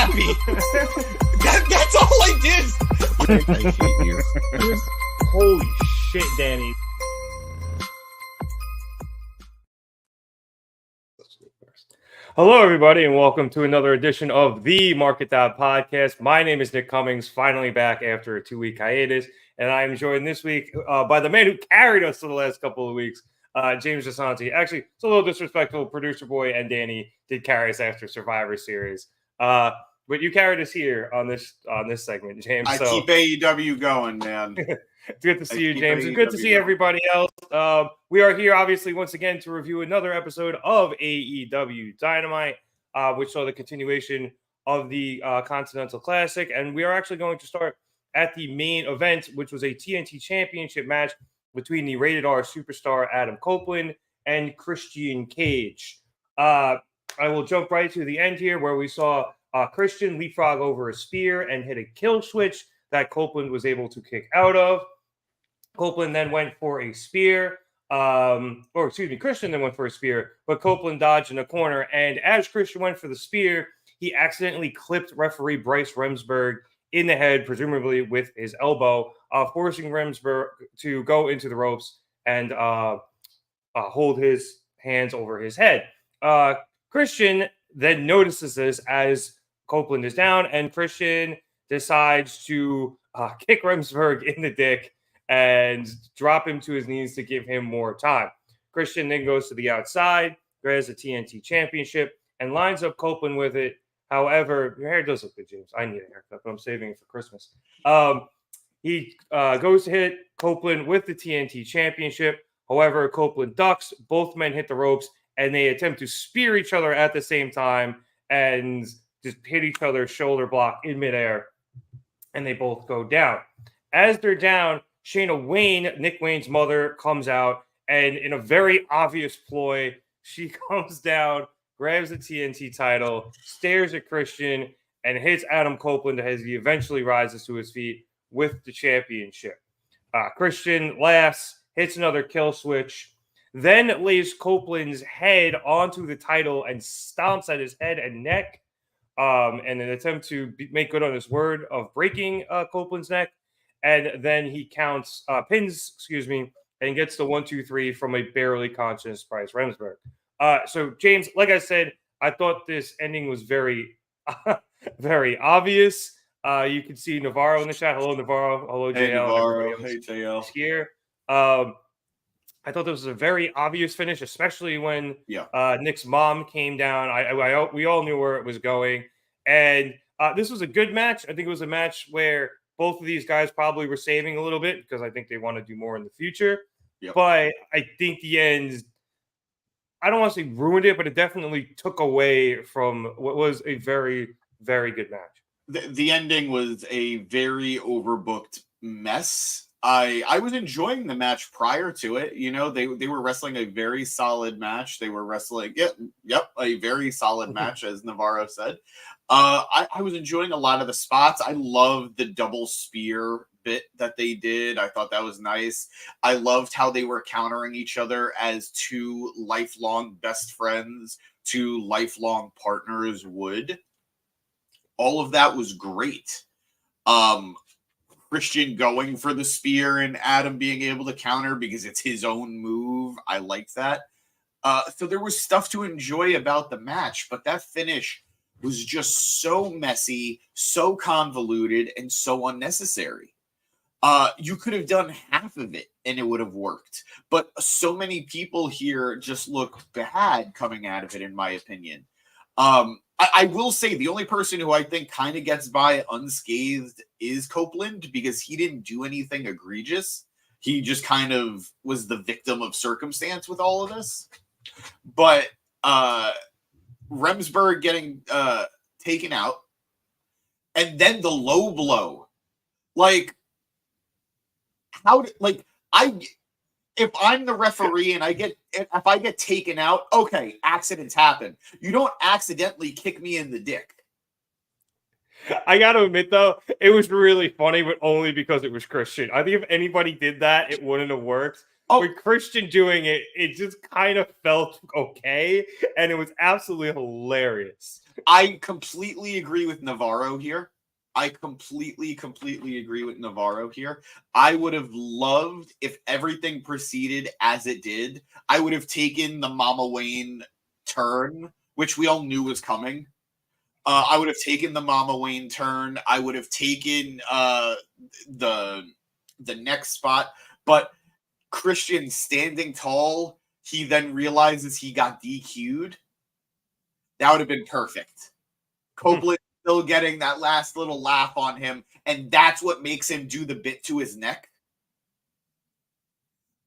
happy. That's all I did. I hate you. Holy shit, Danny. Hello, everybody, and welcome to another edition of the Market Dot Podcast. My name is Nick Cummings, finally back after a 2-week hiatus, and I am joined this week by the man who carried us for the last couple of weeks, James Asante. Actually, it's a little disrespectful. Producer Boy and Danny did carry us after Survivor Series, but you carried us here on this segment, James. I keep AEW going, man. It's good to see you, James. It's good to see everybody else. We are here, obviously, once again to review another episode of AEW Dynamite, which saw the continuation of the Continental Classic. And we are actually going to start at the main event, which was a TNT Championship match between the Rated R superstar Adam Copeland and Christian Cage. I will jump right to the end here, where we saw Christian leapfrog over a spear and hit a kill switch that Copeland was able to kick out of. Copeland then went for a spear, Christian then went for a spear, but Copeland dodged in a corner. And as Christian went for the spear, he accidentally clipped referee Bryce Remsburg in the head, presumably with his elbow, forcing Remsburg to go into the ropes and hold his hands over his head. Christian then notices this as Copeland is down, and Christian decides to kick Remsburg in the dick and drop him to his knees to give him more time. Christian then goes to the outside, grabs the TNT Championship, and lines up Copeland with it. However, your hair does look good, James. I need a haircut, but I'm saving it for Christmas. He goes to hit Copeland with the TNT Championship. However, Copeland ducks. Both men hit the ropes, and they attempt to spear each other at the same time and just hit each other's shoulder block in midair, and they both go down. As they're down, Shayna Wayne, Nick Wayne's mother, comes out, and in a very obvious ploy, she comes down, grabs the TNT title, stares at Christian, and hits Adam Copeland as he eventually rises to his feet with the championship. Christian laughs, hits another kill switch, then lays Copeland's head onto the title and stomps at his head and neck in an attempt to make good on his word of breaking Copeland's neck. And then he pins, and gets the 1-2-3 from a barely conscious Bryce Remsburg. So, James, like I said, I thought this ending was very, very obvious. You can see Navarro in the chat. Hello, Navarro. Hello, JL. Hey, Navarro. Hey, JL. Here. I thought this was a very obvious finish, especially when Nick's mom came down. We all knew where it was going. And this was a good match. I think it was a match where both of these guys probably were saving a little bit because I think they want to do more in the future. Yep. But I think the end, I don't want to say ruined it, but it definitely took away from what was a very, very good match. The ending was a very overbooked mess. I was enjoying the match prior to it. You know, they were wrestling a very solid match. They were wrestling, a very solid match, as Navarro said. I was enjoying a lot of the spots. I loved the double spear bit that they did. I thought that was nice. I loved how they were countering each other as two lifelong best friends, two lifelong partners would. All of that was great. Christian going for the spear and Adam being able to counter because it's his own move. I liked that. So there was stuff to enjoy about the match, but that finish was just so messy, so convoluted, and so unnecessary. You could have done half of it and it would have worked. But so many people here just look bad coming out of it, in my opinion. I will say the only person who I think kind of gets by unscathed is Copeland because he didn't do anything egregious. He just kind of was the victim of circumstance with all of this. But Remsburg getting taken out, and then the low blow. Like, if I'm the referee and if I get taken out, okay, accidents happen. You don't accidentally kick me in the dick. I got to admit, though, it was really funny, but only because it was Christian. I think if anybody did that, it wouldn't have worked. with Christian doing it, it just kind of felt okay, and it was absolutely hilarious. I completely agree with Navarro here. I completely agree with Navarro here. I would have loved if everything proceeded as it did. I would have taken the Mama Wayne turn, which we all knew was coming. I would have taken the Mama Wayne turn. I would have taken the next spot. But Christian standing tall, he then realizes he got DQ'd. That would have been perfect. Copeland still getting that last little laugh on him, and that's what makes him do the bit to his neck.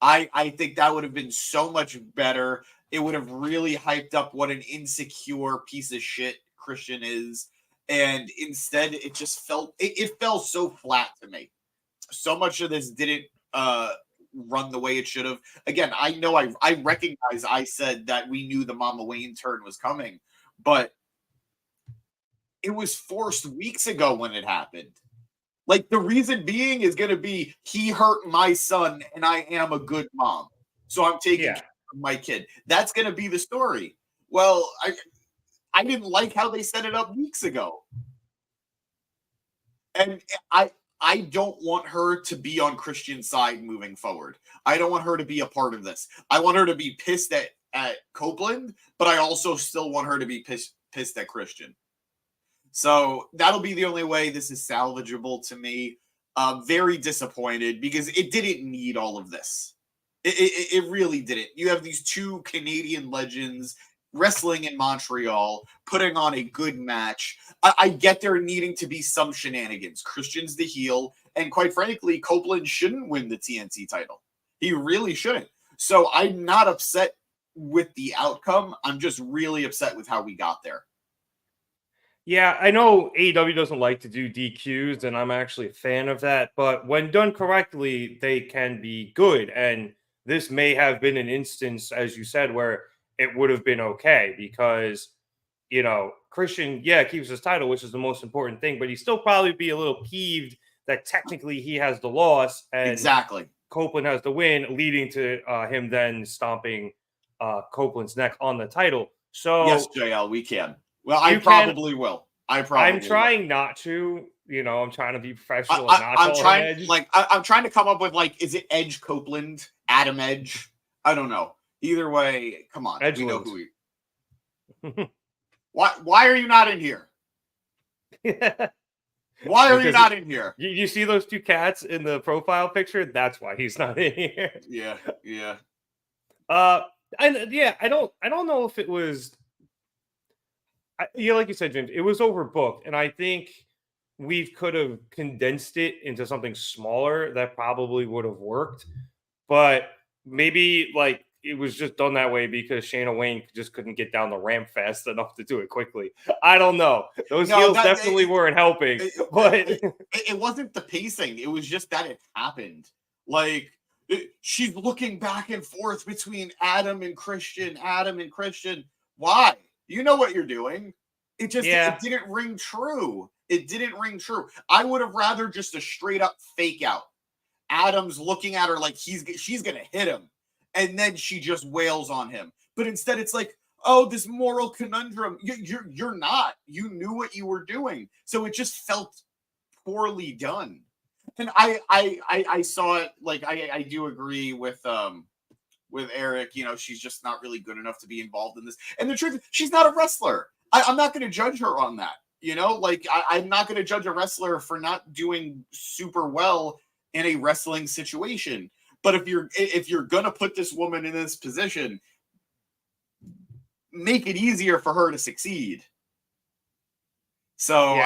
I think that would have been so much better. It would have really hyped up what an insecure piece of shit Christian is. And instead, it just it fell so flat to me. So much of this didn't run the way it should have. Again, I know I recognize I said that we knew the Mama Wayne turn was coming, but it was forced weeks ago when it happened. Like, the reason being is going to be he hurt my son and I am a good mom. So I'm taking care of my kid. That's going to be the story. Well, I didn't like how they set it up weeks ago. And I don't want her to be on Christian's side moving forward. I don't want her to be a part of this. I want her to be pissed at Copeland, but I also still want her to be pissed at Christian. So that'll be the only way this is salvageable to me. Very disappointed because it didn't need all of this. It really didn't. You have these two Canadian legends wrestling in Montreal, putting on a good match. I get there needing to be some shenanigans. Christian's the heel, and quite frankly, Copeland shouldn't win the TNT title. He really shouldn't. So I'm not upset with the outcome. I'm just really upset with how we got there. Yeah, I know AEW doesn't like to do DQs, and I'm actually a fan of that. But when done correctly, they can be good. And this may have been an instance, as you said, where it would have been okay because, you know, Christian, keeps his title, which is the most important thing, but he'd still probably be a little peeved that technically he has the loss and exactly Copeland has the win, leading to him then stomping Copeland's neck on the title. So yes, JL, we can. Well, I probably will. I'm trying not to. You know, I'm trying to be professional. I'm trying to come up with, like, is it Edge Copeland, Adam Edge? I don't know. Either way, come on. Edge, we know who we. Why are you not in here? Why are you not in here? You see those two cats in the profile picture? That's why he's not in here. Yeah. I don't know if it was. Like you said, James, it was overbooked, and I think we could have condensed it into something smaller that probably would have worked. But maybe like it was just done that way because Shayna Wayne just couldn't get down the ramp fast enough to do it quickly. I don't know. Those heels definitely weren't helping. But it wasn't the pacing. It was just that it happened. Like, she's looking back and forth between Adam and Christian. Why? You know what you're doing. It didn't ring true. It didn't ring true. I would have rather just a straight up fake out. Adam's looking at her like she's going to hit him. And then she just wails on him. But instead it's like, oh, this moral conundrum. You're not. You knew what you were doing. So it just felt poorly done. And I saw it, like, I do agree with Eric. You know, she's just not really good enough to be involved in this. And the truth is, she's not a wrestler. I'm not going to judge her on that. You know, like, I'm not going to judge a wrestler for not doing super well in a wrestling situation. But if you're going to put this woman in this position, make it easier for her to succeed. So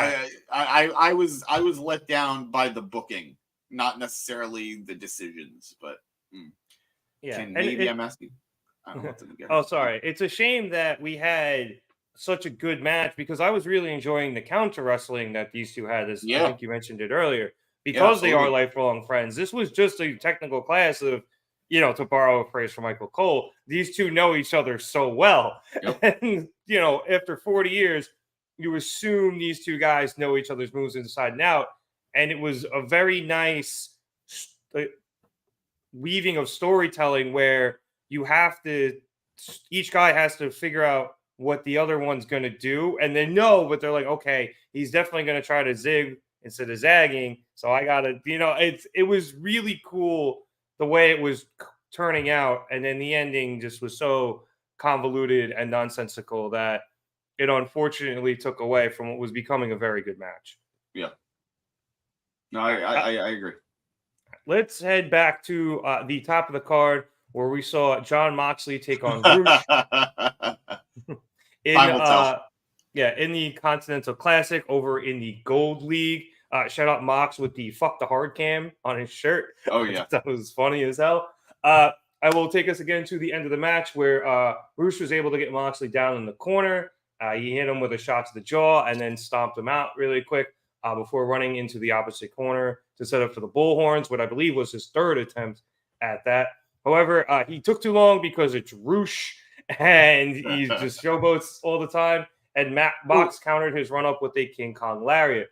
I was let down by the booking, not necessarily the decisions, but I'm asking. I don't know what to get. Oh, sorry. It's a shame that we had such a good match because I was really enjoying the counter wrestling that these two had. I think you mentioned it earlier. Because they are lifelong friends. This was just a technical class of, you know, to borrow a phrase from Michael Cole, these two know each other so well. Yep. And, you know, after 40 years, you assume these two guys know each other's moves inside and out. And it was a very nice weaving of storytelling where each guy has to figure out what the other one's going to do, and they know, but they're like, okay, he's definitely going to try to zig instead of zagging. So I got to, it was really cool the way it was turning out. And then the ending just was so convoluted and nonsensical that it unfortunately took away from what was becoming a very good match. Yeah. No, I agree. Let's head back to the top of the card where we saw Jon Moxley take on Roosh. In the Continental Classic over in the Gold League. Shout out Mox with the "fuck the hard cam" on his shirt. Oh yeah, that was funny as hell. I will take us again to the end of the match where Roosh was able to get Moxley down in the corner. He hit him with a shot to the jaw and then stomped him out really quick before running into the opposite corner to set up for the bullhorns, what I believe was his third attempt at that. However, he took too long because it's Roosh and he just showboats all the time. And Mox countered his run up with a King Kong lariat.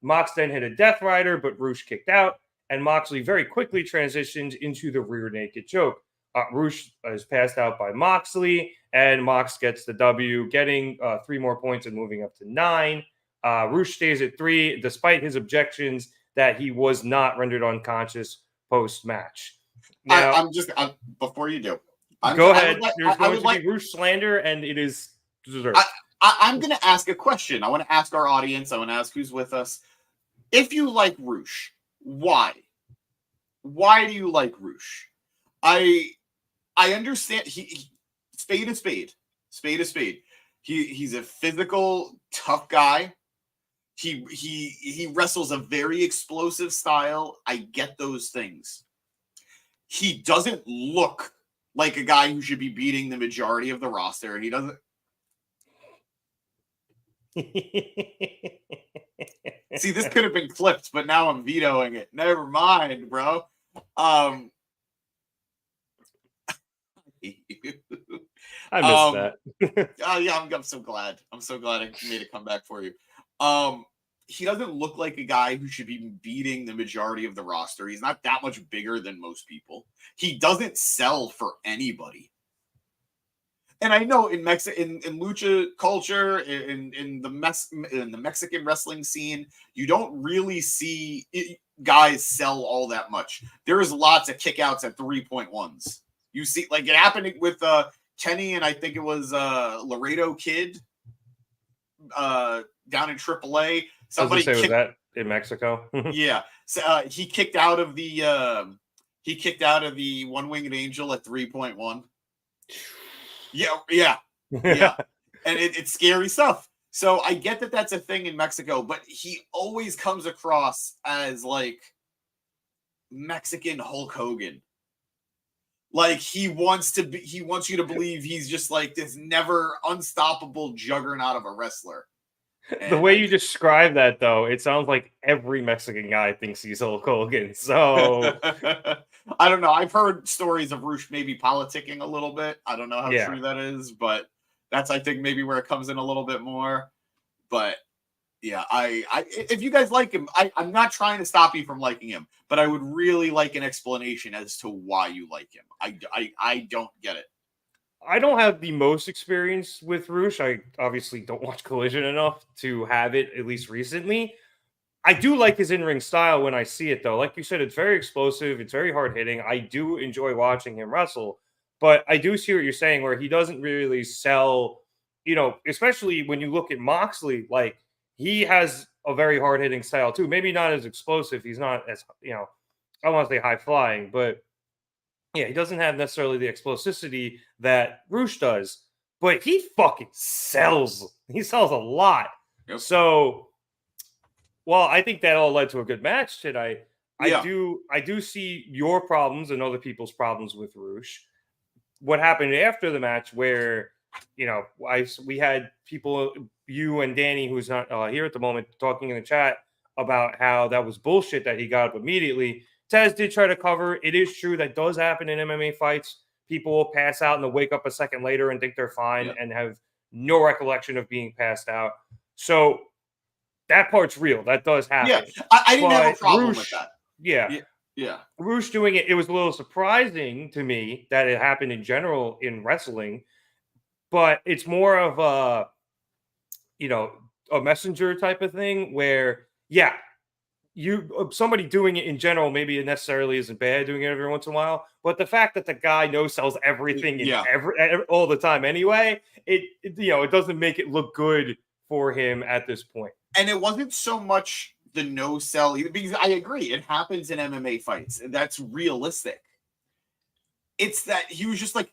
Mox then hit a Death Rider, but Roosh kicked out, and Moxley very quickly transitioned into the rear naked choke. Roosh is passed out by Moxley, and Mox gets the W, getting 3 more points and moving up to 9. Roosh stays at 3, despite his objections that he was not rendered unconscious post-match. Now, before you do, go ahead. There's going to be Roosh slander, and it is deserved. I'm going to ask a question. I want to ask our audience. I want to ask who's with us. If you like Roosh, why? Why do you like Roosh? I understand. He spade is spade. Spade is spade. He's a physical, tough guy. He wrestles a very explosive style. I get those things. He doesn't look like a guy who should be beating the majority of the roster. He doesn't. See, this could have been clipped, but now I'm vetoing it. Never mind, bro. I missed that. Yeah, I'm so glad. I'm so glad I made a comeback for you. He doesn't look like a guy who should be beating the majority of the roster. He's not that much bigger than most people. He doesn't sell for anybody. And I know in lucha culture, in the Mexican wrestling scene, you don't really see guys sell all that much. There's lots of kickouts at 3.1s. You see, like it happened with Kenny and I think it was Laredo Kid down in AAA. Somebody was that in Mexico? Yeah, so, he kicked out of the One-Winged Angel at 3.1. Yeah. And it's scary stuff. So I get that that's a thing in Mexico, but he always comes across as like Mexican Hulk Hogan. Like he wants you to believe he's just like this never unstoppable juggernaut of a wrestler. And the way you describe that, though, it sounds like every Mexican guy thinks he's Hulk Hogan. So I don't know. I've heard stories of Roosh maybe politicking a little bit. I don't know how true that is, but that's, I think, maybe where it comes in a little bit more. But yeah, if you guys like him, I'm not trying to stop you from liking him, but I would really like an explanation as to why you like him. I don't get it. I don't have the most experience with Roosh. I obviously don't watch Collision enough to have it, at least recently. I do like his in-ring style when I see it, though. Like you said, it's very explosive. It's very hard-hitting. I do enjoy watching him wrestle. But I do see what you're saying, where he doesn't really sell, especially when you look at Moxley, like, he has a very hard-hitting style, too. Maybe not as explosive. He's not as, I don't want to say high-flying, but yeah, he doesn't have necessarily the explosivity that Roosh does, but he fucking sells. He sells a lot. Yep. So, well, I think that all led to a good match tonight. I do see your problems and other people's problems with Roosh. What happened after the match where, we had people, you and Danny, who's not here at the moment, talking in the chat about how that was bullshit that he got up immediately. Taz did try to cover. It is true that does happen in MMA fights. People will pass out and they'll wake up a second later and think they're fine and have no recollection of being passed out. So that part's real. That does happen. Yeah, I didn't have a problem with that. Yeah. Yeah. Roosh doing it, it was a little surprising to me that it happened in general in wrestling, but it's more of a, a messenger type of thing where, yeah, somebody doing it in general, maybe it necessarily isn't bad doing it every once in a while, but the fact that the guy sells everything in all the time anyway, it doesn't make it look good for him at this point. And it wasn't so much the no sell either, because I agree, it happens in MMA fights. That's realistic. It's that he was just like,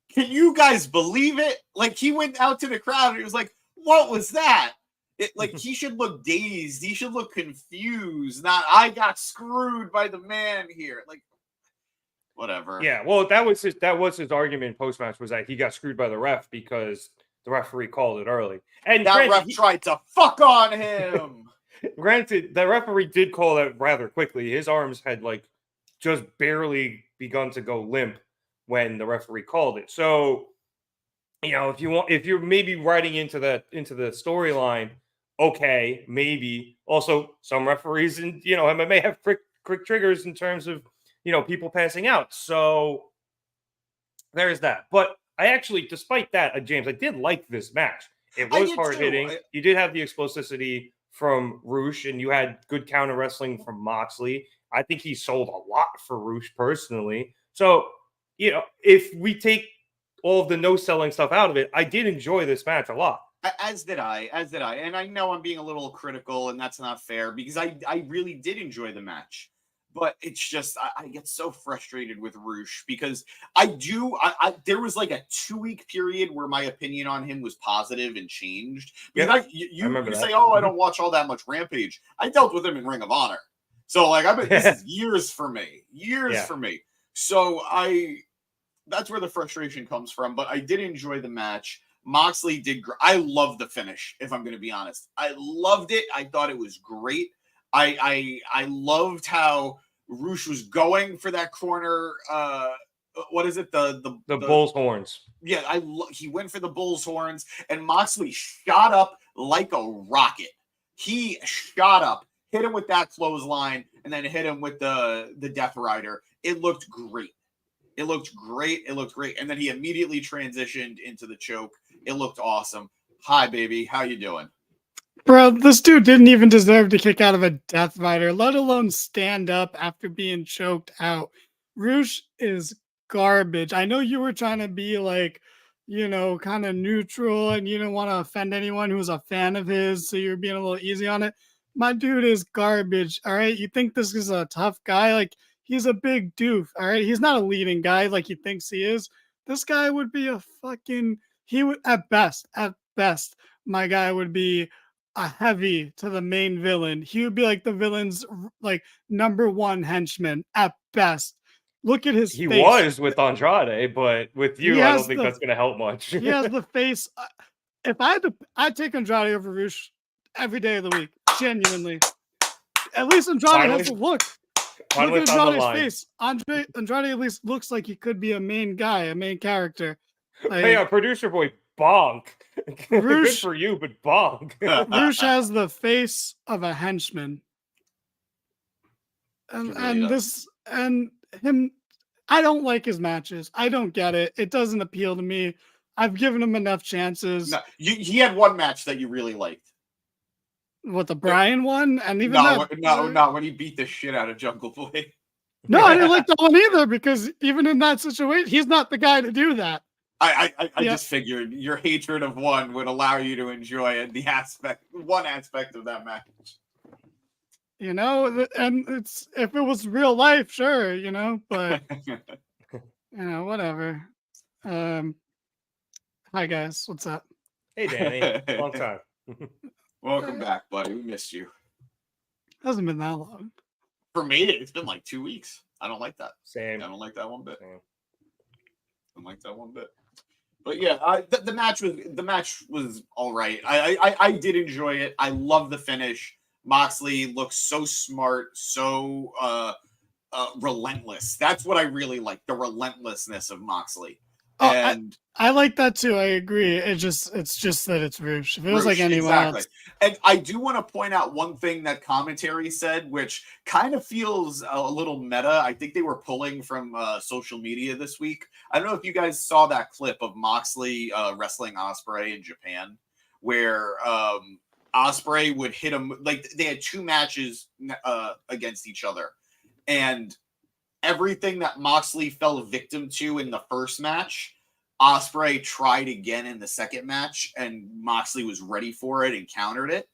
can you guys believe it? Like, he went out to the crowd and he was like, what was that? He should look dazed. He should look confused. Not, I got screwed by the man here. Like, whatever. Yeah, well, that was his argument post-match, was that he got screwed by the ref because the referee called it early. And that ref tried to fuck on him. Granted, the referee did call that rather quickly. His arms had just barely begun to go limp when the referee called it. So, if you're maybe writing into the storyline, okay, maybe. Also, some referees in MMA have quick triggers in terms of people passing out. So there's that. But I actually, despite that, James, I did like this match. It was hard hitting. You did have the explosivity from Roosh, and you had good counter wrestling from Moxley. I think he sold a lot for Roosh personally. So, if we take all of the no-selling stuff out of it, I did enjoy this match a lot. As did I. And I know I'm being a little critical, and that's not fair, because I really did enjoy the match. But it's just, I get so frustrated with Roosh, because there was like a 2-week period where my opinion on him was positive and changed. Because you say, oh, I don't watch all that much Rampage. I dealt with him in Ring of Honor. So this is years for me. For me. So that's where the frustration comes from. But I did enjoy the match. Moxley did. I loved the finish, if I'm going to be honest. I loved it. I thought it was great. I loved how Roosh was going for that corner. What is it? The bull's horns. Yeah, he went for the bull's horns, and Moxley shot up like a rocket. He shot up, hit him with that clothesline, and then hit him with the Death Rider. It looked great. And then he immediately transitioned into the choke. It looked awesome. Hi, baby. How you doing? Bro, this dude didn't even deserve to kick out of a Death Rider, let alone stand up after being choked out. Roosh is garbage. I know you were trying to be kind of neutral, and you didn't want to offend anyone who's a fan of his, so you're being a little easy on it. My dude is garbage, all right? You think this is a tough guy? He's a big doof, all right? He's not a leading guy like he thinks he is. This guy would be at best, my guy would be a heavy to the main villain. He would be like the villain's number one henchman at best. Look at his face. He was with Andrade, but with you, I don't think that's going to help much. He has the face. If I'd take Andrade over Roosh every day of the week. Genuinely. At least Andrade has a look. Look at Andrade's face. Andrade at least looks like he could be a main guy, a main character. Hey, producer boy, bonk. Roosh, good for you, but bonk. Roosh has the face of a henchman. And him, I don't like his matches. I don't get it. It doesn't appeal to me. I've given him enough chances. No, he had one match that you really liked. What, the Brian one? And even not when he beat the shit out of Jungle Boy. No, I didn't like that one either, because even in that situation, he's not the guy to do that. I just figured your hatred of one would allow you to enjoy one aspect of that match. And it's, if it was real life, sure, but whatever. Hi guys, what's up? Hey Danny, long time. Welcome back, buddy. We missed you. Hasn't been that long. For me, it's been like 2 weeks. I don't like that. Same. I don't like that one bit. But yeah, the match was all right. I did enjoy it. I love the finish. Moxley looks so smart, so relentless. That's what I really like, the relentlessness of Moxley. And I like that too. I agree. It's just that it's Roosh. If it was like anyone else. And I do want to point out one thing that commentary said, which kind of feels a little meta. I think they were pulling from social media this week. I don't know if you guys saw that clip of Moxley wrestling Ospreay in Japan, where Ospreay would hit him. Like, they had 2 matches against each other, and everything that Moxley fell victim to in the first match, Ospreay tried again in the second match, and Moxley was ready for it and countered it.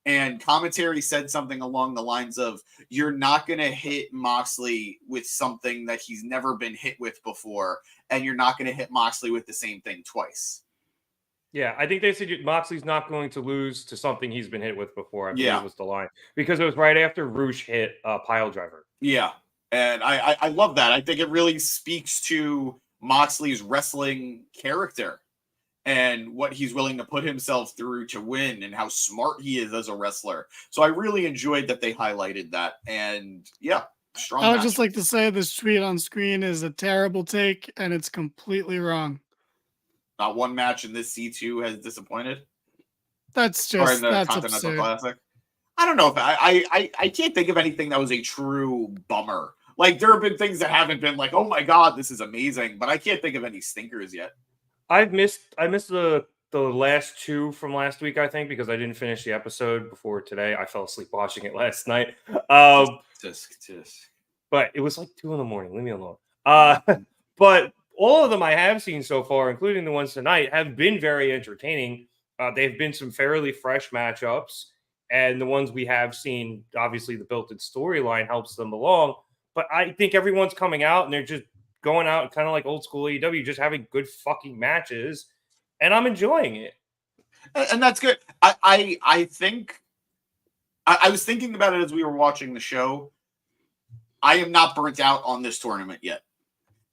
And commentary said something along the lines of, you're not going to hit Moxley with something that he's never been hit with before, and you're not going to hit Moxley with the same thing twice. Yeah, I think they said Moxley's not going to lose to something he's been hit with before. I believe was the line. Because it was right after Roosh hit a pile driver. Yeah, and I love that. I think it really speaks to Moxley's wrestling character and what he's willing to put himself through to win and how smart he is as a wrestler. So I really enjoyed that they highlighted that. And yeah, strong. I would just like to say this tweet on screen is a terrible take and it's completely wrong. Not one match in this C2 has disappointed. That's just that's Continental absurd. Classic. I don't know if I can't think of anything that was a true bummer. Like, there have been things that haven't been like, oh my God, this is amazing, but I can't think of any stinkers yet. I missed the last 2 from last week, I think, because I didn't finish the episode before today. I fell asleep watching it last night. But it was like 2 a.m. Leave me alone. But all of them I have seen so far, including the ones tonight, have been very entertaining. They've been some fairly fresh matchups, and the ones we have seen, obviously the built-in storyline helps them along. But I think everyone's coming out and they're just going out kind of like old school AEW, just having good fucking matches, and I'm enjoying it. And that's good. I think I was thinking about it as we were watching the show. I am not burnt out on this tournament yet.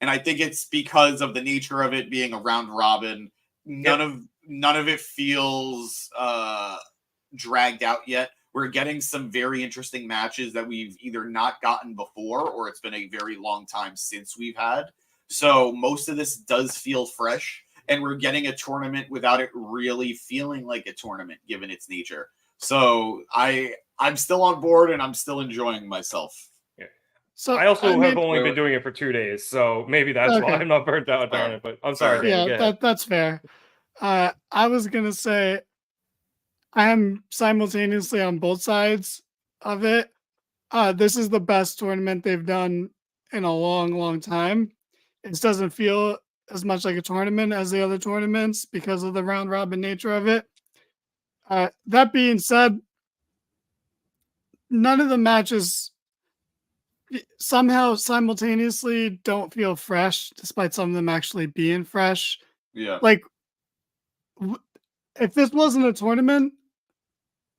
And I think it's because of the nature of it being a round robin. None of it feels dragged out yet. We're getting some very interesting matches that we've either not gotten before or it's been a very long time since we've had. So most of this does feel fresh, and we're getting a tournament without it really feeling like a tournament given its nature. So I'm still on board and I'm still enjoying myself. Yeah. So I also have only been doing it for 2 days, so maybe that's why I'm not burnt out on it. But I'm sorry. Yeah, that's fair. I was gonna say I am simultaneously on both sides of it. This is the best tournament they've done in a long, long time. It just doesn't feel as much like a tournament as the other tournaments because of the round robin nature of it. That being said, none of the matches somehow simultaneously don't feel fresh, despite some of them actually being fresh. Yeah. Like, if this wasn't a tournament,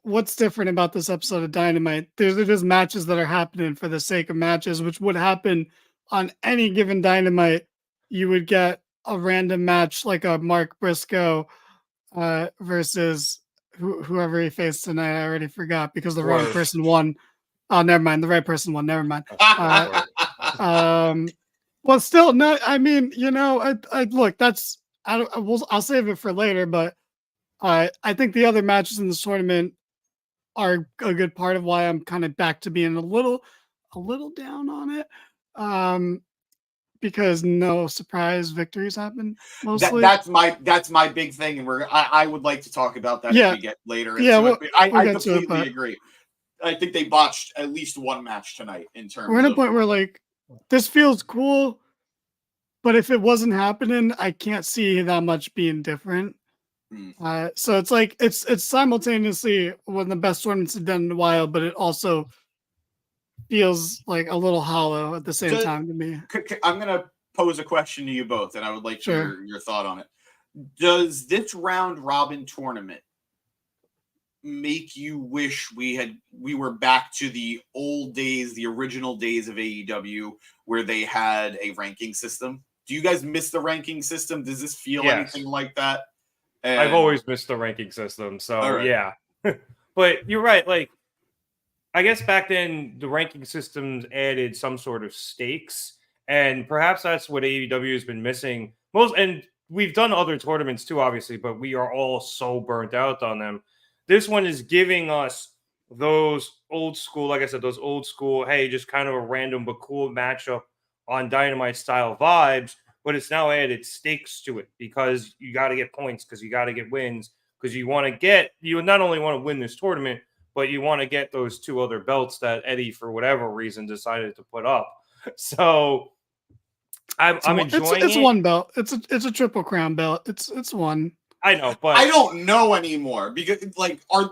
what's different about this episode of Dynamite? There's just matches that are happening for the sake of matches, which would happen on any given Dynamite. You would get a random match like a Mark Briscoe versus whoever he faced tonight. I already forgot because the wrong person won. Oh, never mind. The right person won. Never mind. Well, still, no. I mean, I look. That's I'll save it for later. But I think the other matches in this tournament are a good part of why I'm kind of back to being a little down on it. Because no surprise victories happen mostly. That's my big thing, and I would like to talk about that as we get later. I completely agree. I think they botched at least one match tonight in terms. We're at a point where like this feels cool, but if it wasn't happening, I can't see that much being different. So it's like it's simultaneously one of the best tournaments I've done in a while, but it also feels like a little hollow at the same time to me. I'm gonna pose a question to you both, and I would like your thought on it. Does this round robin tournament make you wish we were back to the old days, the original days of AEW, where they had a ranking system? Do you guys miss the ranking system? Does this feel anything like that? I've always missed the ranking system, so yeah. But you're right. Like, I guess back then the ranking systems added some sort of stakes, And perhaps that's what AEW has been missing most. And we've done other tournaments too, obviously, but we are all so burnt out on them. This one is giving us those old school, like I said, those old school, hey, just kind of a random but cool matchup on Dynamite style vibes, but it's now added stakes to it because you got to get points, because you got to get wins, because you not only want to win this tournament, but you want to get those 2 other belts that Eddie, for whatever reason, decided to put up. So I'm enjoying it's it. one belt. It's a Triple Crown belt. It's one. I know, but I don't know anymore because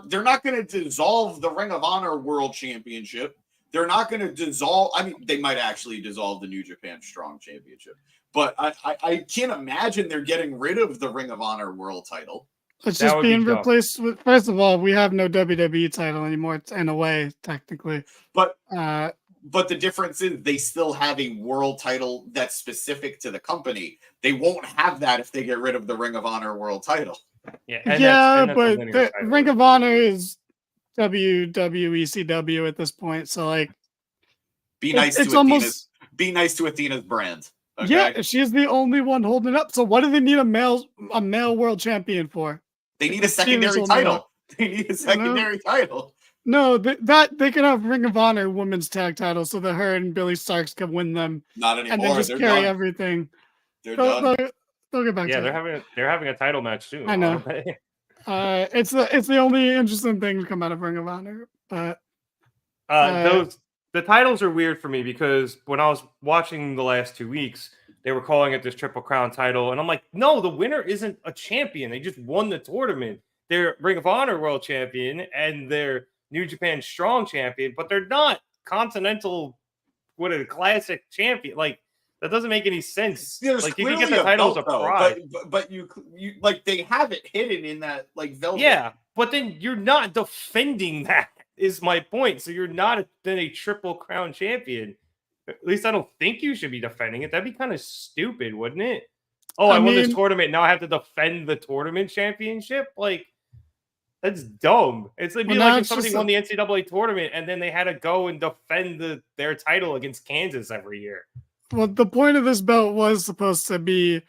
they're not going to dissolve the Ring of Honor World Championship. They're not going to dissolve. I mean, they might actually dissolve the New Japan Strong Championship, but I can't imagine they're getting rid of the Ring of Honor World title. It's just being replaced with. First of all, we have no WWE title anymore. In a way, technically, but the difference is they still have a world title that's specific to the company. They won't have that if they get rid of the Ring of Honor World title. Yeah, but the Ring of Honor is WWECW at this point. So like, be nice to Athena's brand. Okay? Yeah, she's the only one holding up. So what do they need a male world champion for? They need a secondary title. They need a secondary title. No, that they can have Ring of Honor women's tag title so that her and Billy Starks can win them. Not anymore. And then just carry everything. They're done. They'll get back to they're having a title match soon. I know. It's the only interesting thing to come out of Ring of Honor. But the titles are weird for me because when I was watching the last 2 weeks, they were calling it this Triple Crown title, and I'm like, no, the winner isn't a champion. They just won the tournament. They're Ring of Honor World Champion and they're New Japan Strong Champion, but they're not Continental, what a classic champion. Like, that doesn't make any sense. There's like, you can get the titles of pride. But you like, they have it hidden in that, like, velvet. Yeah, but then you're not defending that, is my point. So you're not then a Triple Crown champion. At least I don't think you should be defending it. That'd be kind of stupid, wouldn't it? Oh, I won this tournament. Now I have to defend the tournament championship? Like, that's dumb. It's like, if somebody won the NCAA tournament and then they had to go and defend their title against Kansas every year. Well, the point of this belt was supposed to be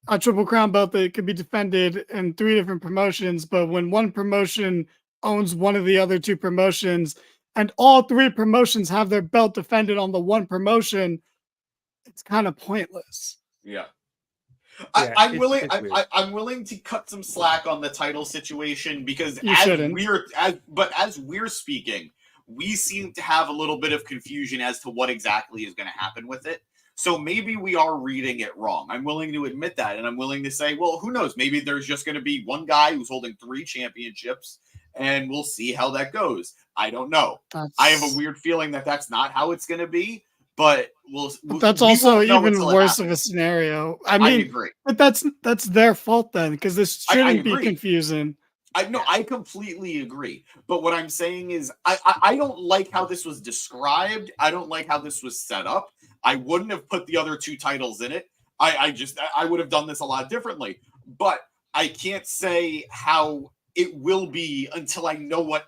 a Triple Crown belt that could be defended in 3 different promotions, but when one promotion owns one of the other 2 promotions and all 3 promotions have their belt defended on the one promotion, it's kind of pointless. Yeah. I'm willing to cut some slack on the title situation because as we're speaking, we seem to have a little bit of confusion as to what exactly is going to happen with it. So maybe we are reading it wrong. I'm willing to admit that, and I'm willing to say, well, who knows? Maybe there's just going to be one guy who's holding 3 championships, and we'll see how that goes. I don't know. I have a weird feeling that that's not how it's going to be. But that's also even worse of a scenario. I mean, I agree. But that's their fault then, because this shouldn't be confusing. I completely agree. But what I'm saying is I don't like how this was described. I don't like how this was set up. I wouldn't have put the other 2 titles in it. I would have done this a lot differently. But I can't say how it will be until I know what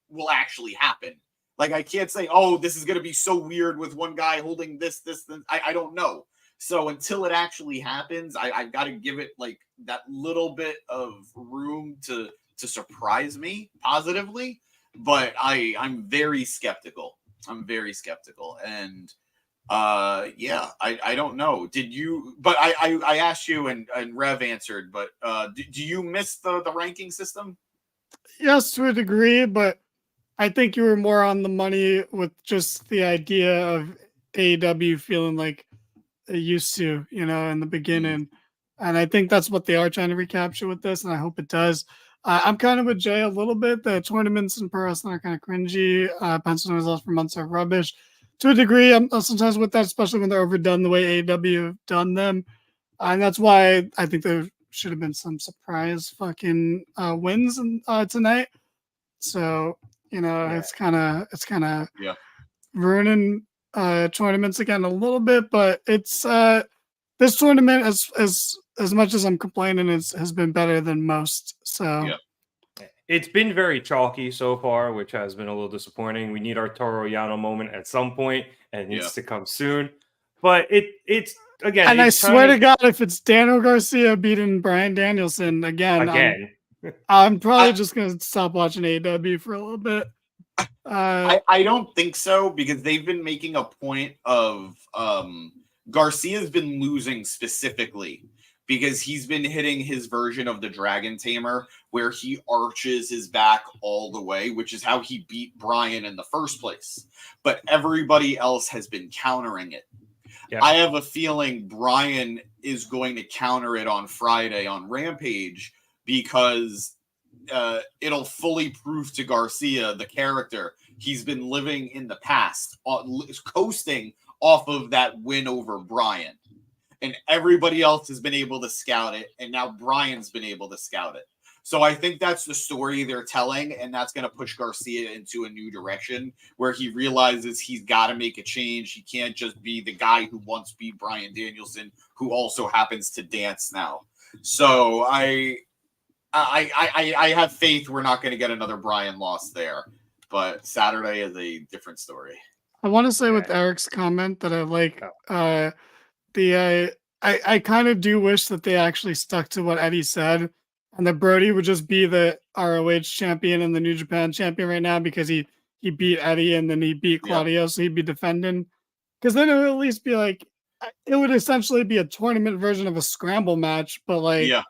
will actually happen. Like, I can't say, oh, this is going to be so weird with one guy holding this. I don't know. So until it actually happens, I've got to give it like that little bit of room to surprise me positively. But I'm very skeptical. And I don't know. Did you? But I asked you and Rev answered. But do you miss the ranking system? Yes, to a degree, but I think you were more on the money with just the idea of AEW feeling like they used to, in the beginning. And I think that's what they are trying to recapture with this, and I hope it does. I'm kind of with Jay a little bit. The tournaments in pro wrestling are kind of cringy. Penciling results for months are rubbish. To a degree, I'm sometimes with that, especially when they're overdone the way AEW have done them. And that's why I think there should have been some surprise fucking wins tonight. So, it's kind of ruining tournaments again a little bit, but it's this tournament as much as I'm complaining has been better than most. So it's been very chalky so far, which has been a little disappointing. We need our Toru Yano moment at some point, and it needs to come soon. But it's again, and I it's swear kinda, to God, if it's Daniel Garcia beating Bryan Danielson again. I'm probably just gonna stop watching AEW for a little bit. I don't think so, because they've been making a point of Garcia's been losing specifically because he's been hitting his version of the Dragon Tamer where he arches his back all the way, which is how he beat Bryan in the first place. But everybody else has been countering it. Yeah. I have a feeling Bryan is going to counter it on Friday on Rampage, because it'll fully prove to Garcia, the character, he's been living in the past, coasting off of that win over Bryan. And everybody else has been able to scout it, and now Bryan's been able to scout it. So I think that's the story they're telling, and that's going to push Garcia into a new direction where he realizes he's got to make a change. He can't just be the guy who once beat Bryan Danielson, who also happens to dance now. So I have faith we're not going to get another Bryan loss there, but Saturday is a different story. I want to say with Eric's comment that I like I kind of do wish that they actually stuck to what Eddie said, and that Brody would just be the ROH champion and the New Japan champion right now because he beat Eddie and then he beat Claudio, so he'd be defending. Because then it would at least be like, it would essentially be a tournament version of a scramble match, but like, yeah,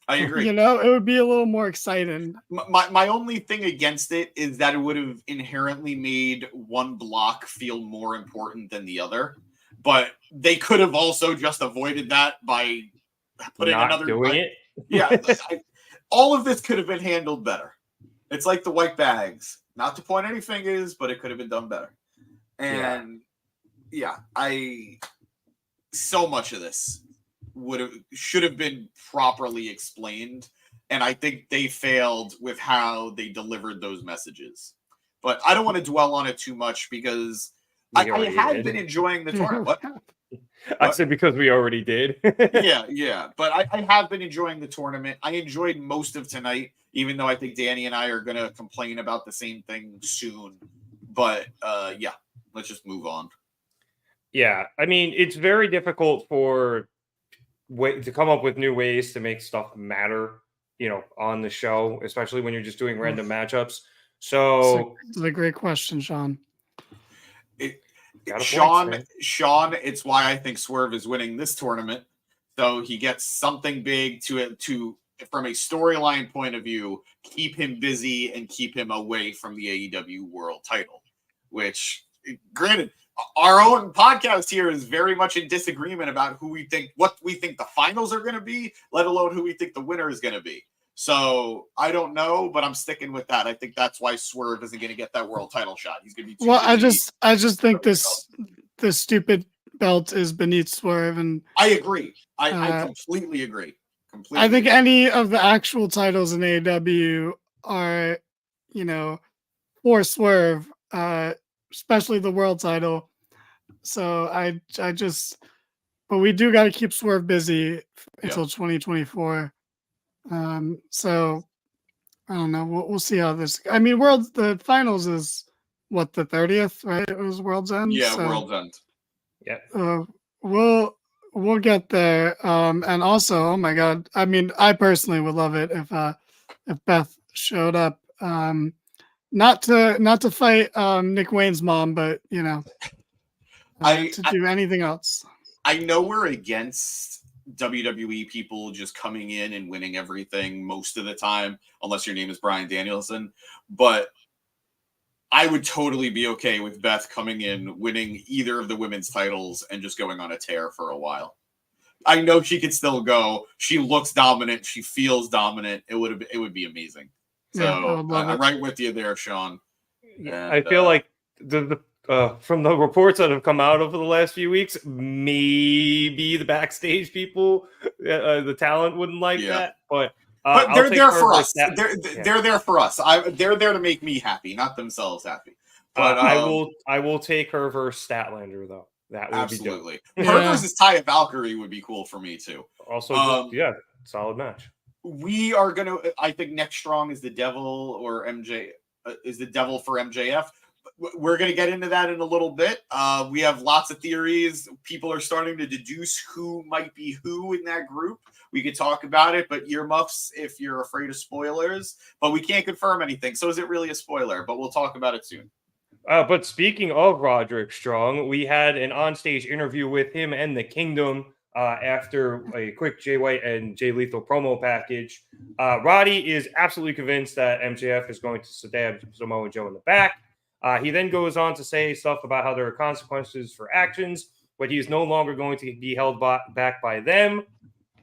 I agree. You know, it would be a little more exciting. My only thing against it is that it would have inherently made one block feel more important than the other. But they could have also just avoided that by putting not doing it. Yeah, all of this could have been handled better. It's like the white bags. Not to point any fingers, but it could have been done better. And so much of this should have been properly explained, and I think they failed with how they delivered those messages. But I don't want to dwell on it too much because I have been enjoying the tournament. What? I said because we already did. yeah. But I have been enjoying the tournament. I enjoyed most of tonight, even though I think Danny and I are going to complain about the same thing soon. But let's just move on. Yeah, I mean, it's very difficult to come up with new ways to make stuff matter, on the show, especially when you're just doing random matchups. So it's a great question, Sean. Sean, it's why I think Swerve is winning this tournament. So he gets something big to from a storyline point of view, keep him busy and keep him away from the AEW World Title. Which, granted, our own podcast here is very much in disagreement about what we think the finals are going to be, let alone who we think the winner is going to be. So I don't know, but I'm sticking with that. I think that's why Swerve isn't going to get that world title shot. He's going to be too busy. I just think this stupid belt is beneath Swerve, and I agree. I completely agree. I think any of the actual titles in AEW are, for Swerve, especially the world title. So but we do got to keep Swerve busy until 2024. So I don't know. We'll see how this. I mean, the finals is what, the 30th, right? It was World's End. Yeah, so, World's End. Yeah. We'll get there. And also, oh my God, I mean, I personally would love it if Beth showed up. Not to fight Nick Wayne's mom, but to do anything else. I know we're against WWE people just coming in and winning everything most of the time, unless your name is Bryan Danielson. But I would totally be okay with Beth coming in, winning either of the women's titles, and just going on a tear for a while. I know she could still go. She looks dominant. She feels dominant. It would be amazing. So I'm right with you there, Sean. And, I feel like the from the reports that have come out over the last few weeks, maybe the backstage people, the talent wouldn't like that, but they're there for us. They're there for us. They're there to make me happy, not themselves happy. But I will take her versus Statlander though. That would absolutely be dope. Her versus Taya Valkyrie would be cool for me too. Also, solid match. We are gonna. I think next strong is the Devil or MJ is the Devil for MJF. we're going to get into that in a little bit. We have lots of theories. People are starting to deduce who might be who in that group. We could talk about it, but earmuffs if you're afraid of spoilers. But we can't confirm anything. So is it really a spoiler? But we'll talk about it soon. But speaking of Roderick Strong, we had an onstage interview with him and the Kingdom after a quick Jay White and Jay Lethal promo package. Roddy is absolutely convinced that MJF is going to stab Samoa Joe in the back. He then goes on to say stuff about how there are consequences for actions, but he is no longer going to be held back by them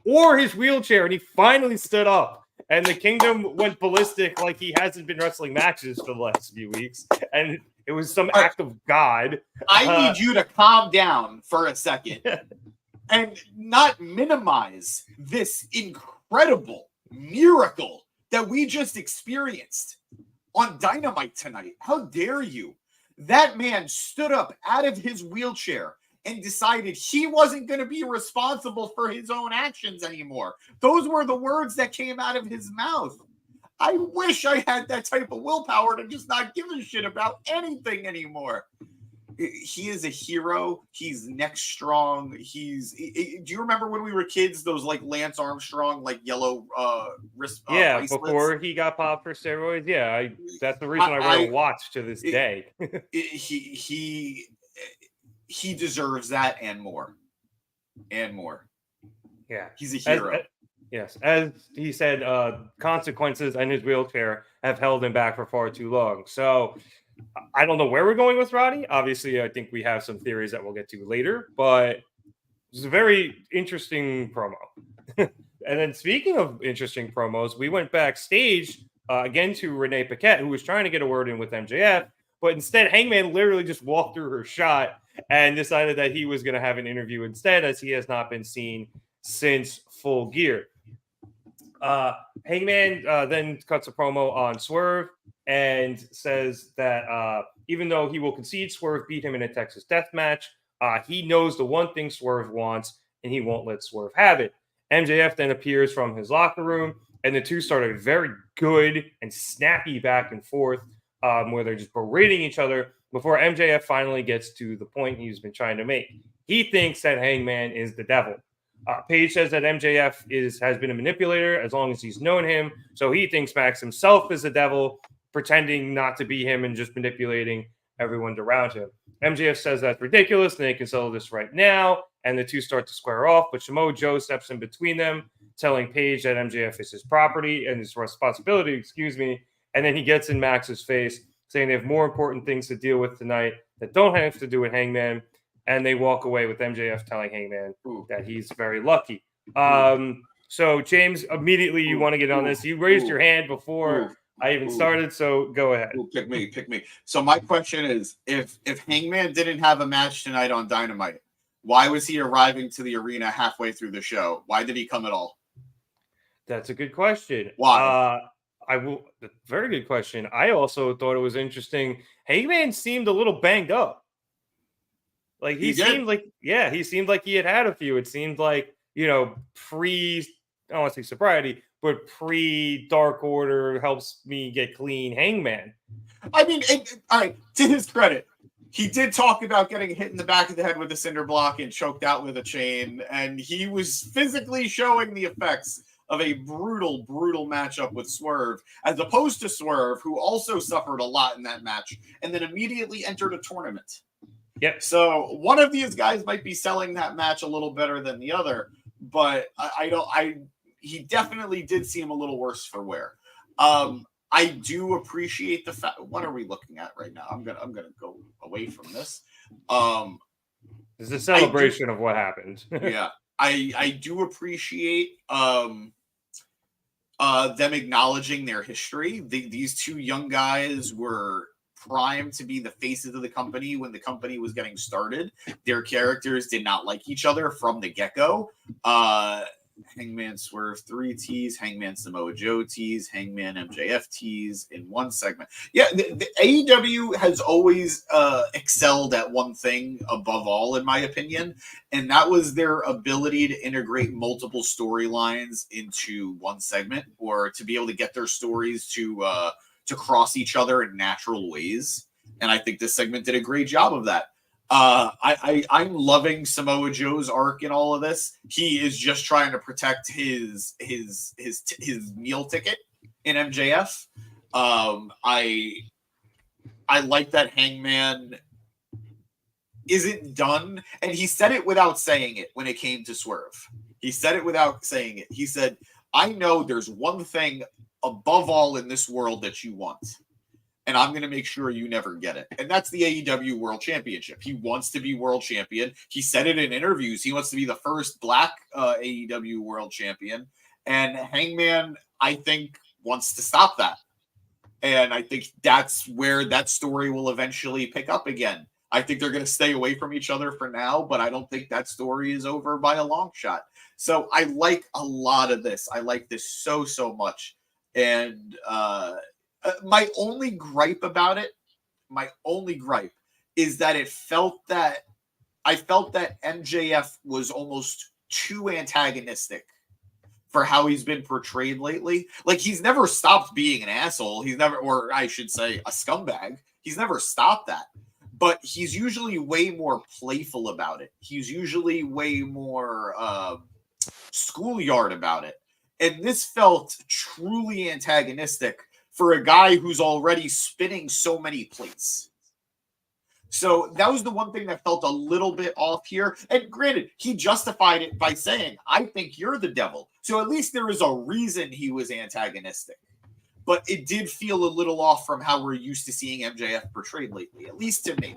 or his wheelchair. And he finally stood up. And the Kingdom went ballistic like he hasn't been wrestling matches for the last few weeks. And it was some act of God. I need you to calm down for a second and not minimize this incredible miracle that we just experienced on Dynamite tonight. How dare you? That man stood up out of his wheelchair and decided he wasn't going to be responsible for his own actions anymore. Those were the words that came out of his mouth. I wish I had that type of willpower to just not give a shit about anything anymore. He is a hero. He's neck strong. Do you remember when we were kids, those like Lance Armstrong, like yellow wrist bracelets? Before he got popped for steroids. Yeah, that's the reason I wear a watch to this day. He deserves that and more. And more. Yeah. He's a hero. Yes. As he said, consequences and his wheelchair have held him back for far too long. So I don't know where we're going with Roddy. Obviously, I think we have some theories that we'll get to later, but it's a very interesting promo. And then speaking of interesting promos, we went backstage again to Renee Paquette, who was trying to get a word in with MJF, but instead Hangman literally just walked through her shot and decided that he was going to have an interview instead, as he has not been seen since Full Gear. Hangman then cuts a promo on Swerve and says that even though he will concede Swerve beat him in a Texas death match, he knows the one thing Swerve wants, and he won't let Swerve have it. MJF then appears from his locker room, and the two started very good and snappy back and forth, where they're just berating each other before MJF finally gets to the point he's been trying to make. He thinks that Hangman is the devil. Paige says that MJF has been a manipulator as long as he's known him, so he thinks Max himself is the devil, pretending not to be him and just manipulating everyone around him. MJF says that's ridiculous and they can settle this right now, and the two start to square off, but Samoa Joe steps in between them, telling Paige that MJF is his property and his responsibility, and then he gets in Max's face, saying they have more important things to deal with tonight that don't have to do with Hangman, and they walk away with MJF telling Hangman that he's very lucky. So, James, immediately you want to get on this. You raised your hand before I even started, so go ahead. Pick me. So my question is, if Hangman didn't have a match tonight on Dynamite, why was he arriving to the arena halfway through the show? Why did he come at all? That's a good question. Why? Very good question. I also thought it was interesting. Hangman seemed a little banged up. Like he seemed like he had a few. It seemed like, I don't want to say sobriety, but pre-Dark Order helps me get clean Hangman. I mean, all right, to his credit, he did talk about getting hit in the back of the head with a cinder block and choked out with a chain, and he was physically showing the effects of a brutal matchup with Swerve, as opposed to Swerve, who also suffered a lot in that match and then immediately entered a tournament. Yep. So one of these guys might be selling that match a little better than the other, but he definitely did seem a little worse for wear. I do appreciate the fact. What are we looking at right now? I'm gonna go away from this. It's a celebration of what happened. Yeah, I do appreciate them acknowledging their history. These two young guys were primed to be the faces of the company when the company was getting started. Their characters did not like each other from the get-go. Hangman Swerve 3 tees, Hangman Samoa Joe tees, Hangman MJF tees in one segment. Yeah, the AEW has always excelled at one thing above all, in my opinion, and that was their ability to integrate multiple storylines into one segment, or to be able to get their stories to cross each other in natural ways. And I think this segment did a great job of that. I'm loving Samoa Joe's arc in all of this. He is just trying to protect his meal ticket in MJF. I like that Hangman isn't done, and he said it without saying it when it came to Swerve. He said it without saying it. He said, I know there's one thing above all in this world that you want, and I'm going to make sure you never get it. And that's the AEW World Championship. He wants to be world champion. He said it in interviews. He wants to be the first black AEW World Champion. And Hangman, I think, wants to stop that. And I think that's where that story will eventually pick up again. I think they're going to stay away from each other for now, but I don't think that story is over by a long shot. So I like a lot of this. I like this so much. And my only gripe about it, is that I felt that MJF was almost too antagonistic for how he's been portrayed lately. Like, he's never stopped being an asshole. Or I should say a scumbag. He's never stopped that. But he's usually way more playful about it. He's usually way more schoolyard about it. And this felt truly antagonistic for a guy who's already spinning so many plates. So that was the one thing that felt a little bit off here. And granted, he justified it by saying, I think you're the devil. So at least there is a reason he was antagonistic. But it did feel a little off from how we're used to seeing MJF portrayed lately, at least to me.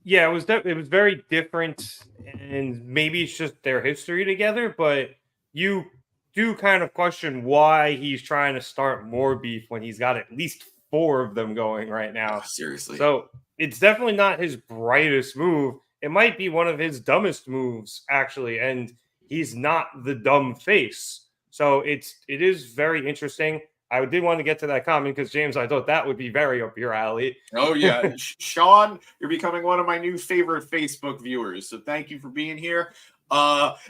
Yeah, it was very different, and maybe it's just their history together, but you do kind of question why he's trying to start more beef when he's got at least 4 of them going right now. Oh, seriously. So it's definitely not his brightest move. It might be one of his dumbest moves, actually, and he's not the dumb face. So it is very interesting. I did want to get to that comment because, James, I thought that would be very up your alley. Oh, yeah. Sean, you're becoming one of my new favorite Facebook viewers. So thank you for being here.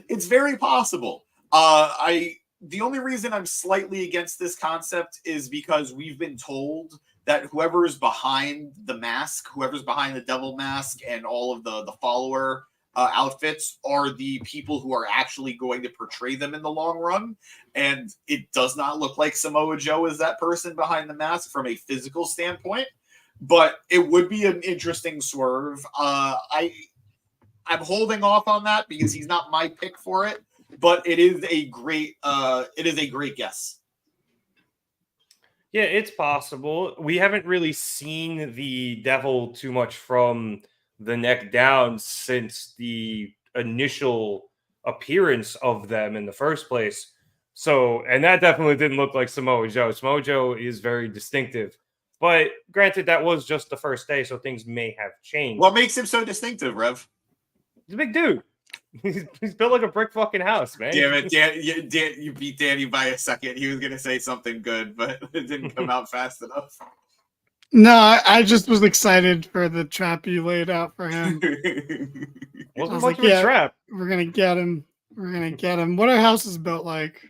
It's very possible. The only reason I'm slightly against this concept is because we've been told that whoever is behind the mask, whoever's behind the devil mask and all of the follower outfits are the people who are actually going to portray them in the long run. And it does not look like Samoa Joe is that person behind the mask from a physical standpoint, but it would be an interesting swerve. I'm holding off on that because he's not my pick for it, but it is a great guess. Yeah, it's possible. We haven't really seen the devil too much from the neck down since the initial appearance of them in the first place. So, and that definitely didn't look like Samoa Joe. Samoa Joe is very distinctive. But granted, that was just the first day, so things may have changed. What makes him so distinctive, Rev? He's a big dude. He's built like a brick fucking house, man. Damn it, you beat Danny by a second. He was going to say something good, but it didn't come out fast enough. No, I just was excited for the trap you laid out for him. Wasn't much of a trap. We're going to get him. We're going to get him. What are houses built like?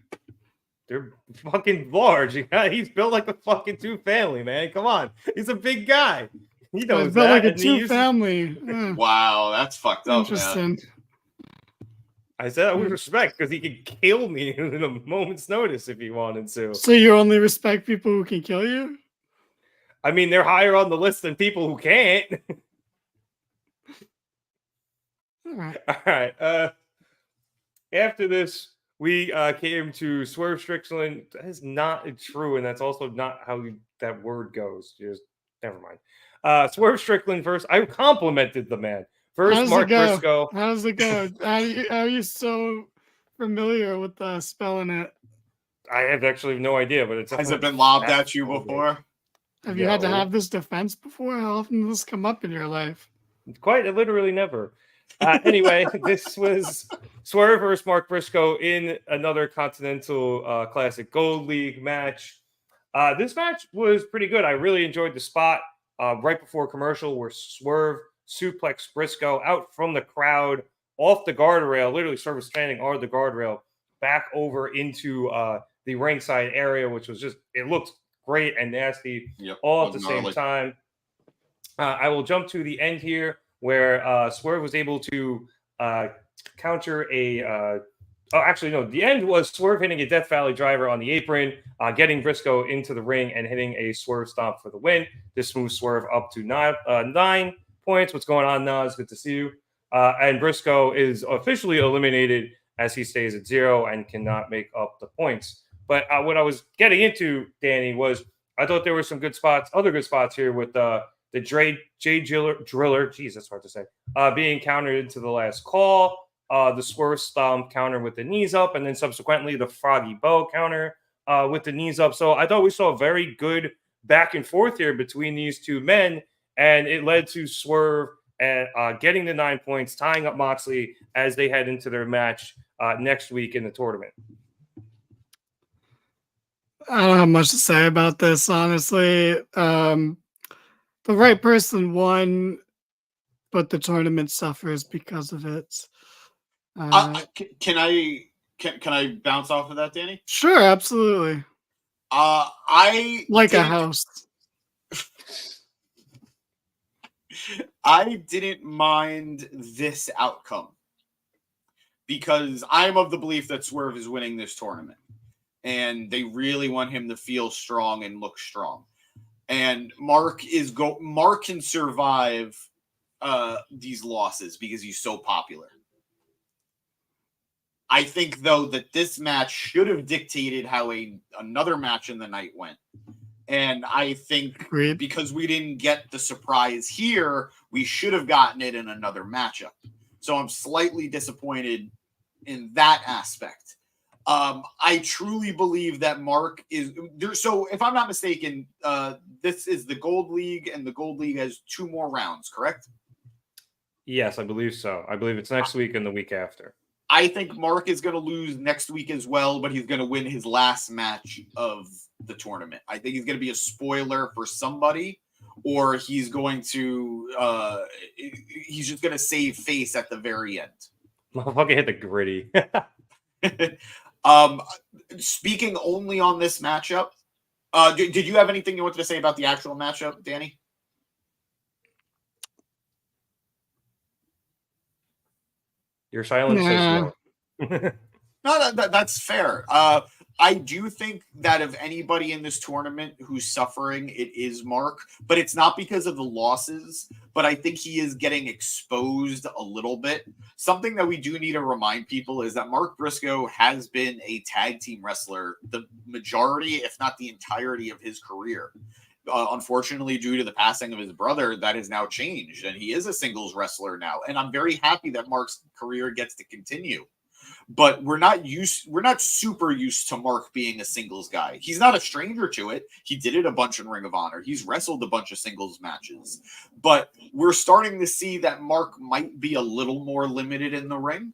They're fucking large. He's built like a fucking 2-family, man. Come on. He's a big guy. He knows He's built that. like a 2-family. Wow, that's fucked up, Interesting. Man. I said that with respect because he could kill me in a moment's notice if he wanted to. So you only respect people who can kill you? I mean, they're higher on the list than people who can't. All right. After this, we came to Swerve Strickland. That is not true, and that's also not how that word goes. Just never mind. Swerve Strickland first. I complimented the man. First, Mark Briscoe. How does it go? How are you so familiar with spelling it? I have actually no idea, but it's has it been lobbed at you before? Have you had to have this defense before? How often does this come up in your life? Quite literally never. Anyway, this was Swerve versus Mark Briscoe in another Continental Classic Gold League match. This match was pretty good. I really enjoyed the spot right before commercial where Swerve suplex Briscoe out from the crowd off the guardrail. Literally, Swerve was standing on the guardrail back over into the ringside area, which was just, it looked great and nasty all at the same time. I will jump to the end here where Swerve was able to counter a. Actually, no. The end was Swerve hitting a Death Valley driver on the apron, getting Briscoe into the ring and hitting a Swerve stomp for the win. This moves Swerve up to 9 points. What's going on now? It's good to see you. And Briscoe is officially eliminated as he stays at 0 and cannot make up the points. But what I was getting into, Danny, was I thought there were some good spots, other good spots here with the Jay Driller, geez, that's hard to say, being countered into the last call. The Swerve stomp counter with the knees up, and then subsequently the Froggy Bow counter with the knees up. So I thought we saw a very good back and forth here between these two men, and it led to Swerve getting the 9 points, tying up Moxley as they head into their match next week in the tournament. I don't have much to say about this, honestly. The right person won, but the tournament suffers because of it. Can I bounce off of that, Danny? Sure, absolutely. I like a house. I didn't mind this outcome because I'm of the belief that Swerve is winning this tournament, and they really want him to feel strong and look strong. And Mark can survive these losses because he's so popular. I think, though, that this match should have dictated how another match in the night went. And I think because we didn't get the surprise here, we should have gotten it in another matchup. So I'm slightly disappointed in that aspect. I truly believe that Mark is there. So if I'm not mistaken, this is the Gold League, and the Gold League has 2 more rounds, correct? Yes, I believe so. I believe it's next week and the week after. I think Mark is going to lose next week as well, but he's going to win his last match of the tournament. I think he's going to be a spoiler for somebody, or he's going to he's just going to save face at the very end. Motherfucker hit the gritty. Speaking only on this matchup, did you have anything you wanted to say about the actual matchup, Danny? Your silence says no. No, that's fair. I do think that of anybody in this tournament who's suffering, it is Mark, but it's not because of the losses, but I think he is getting exposed a little bit. Something that we do need to remind people is that Mark Briscoe has been a tag team wrestler the majority, if not the entirety of his career. Unfortunately, due to the passing of his brother, that has now changed, and he is a singles wrestler now. And I'm very happy that Mark's career gets to continue. But we're not super used to Mark being a singles guy. He's not a stranger to it. He did it a bunch in Ring of Honor. He's wrestled a bunch of singles matches. But we're starting to see that Mark might be a little more limited in the ring.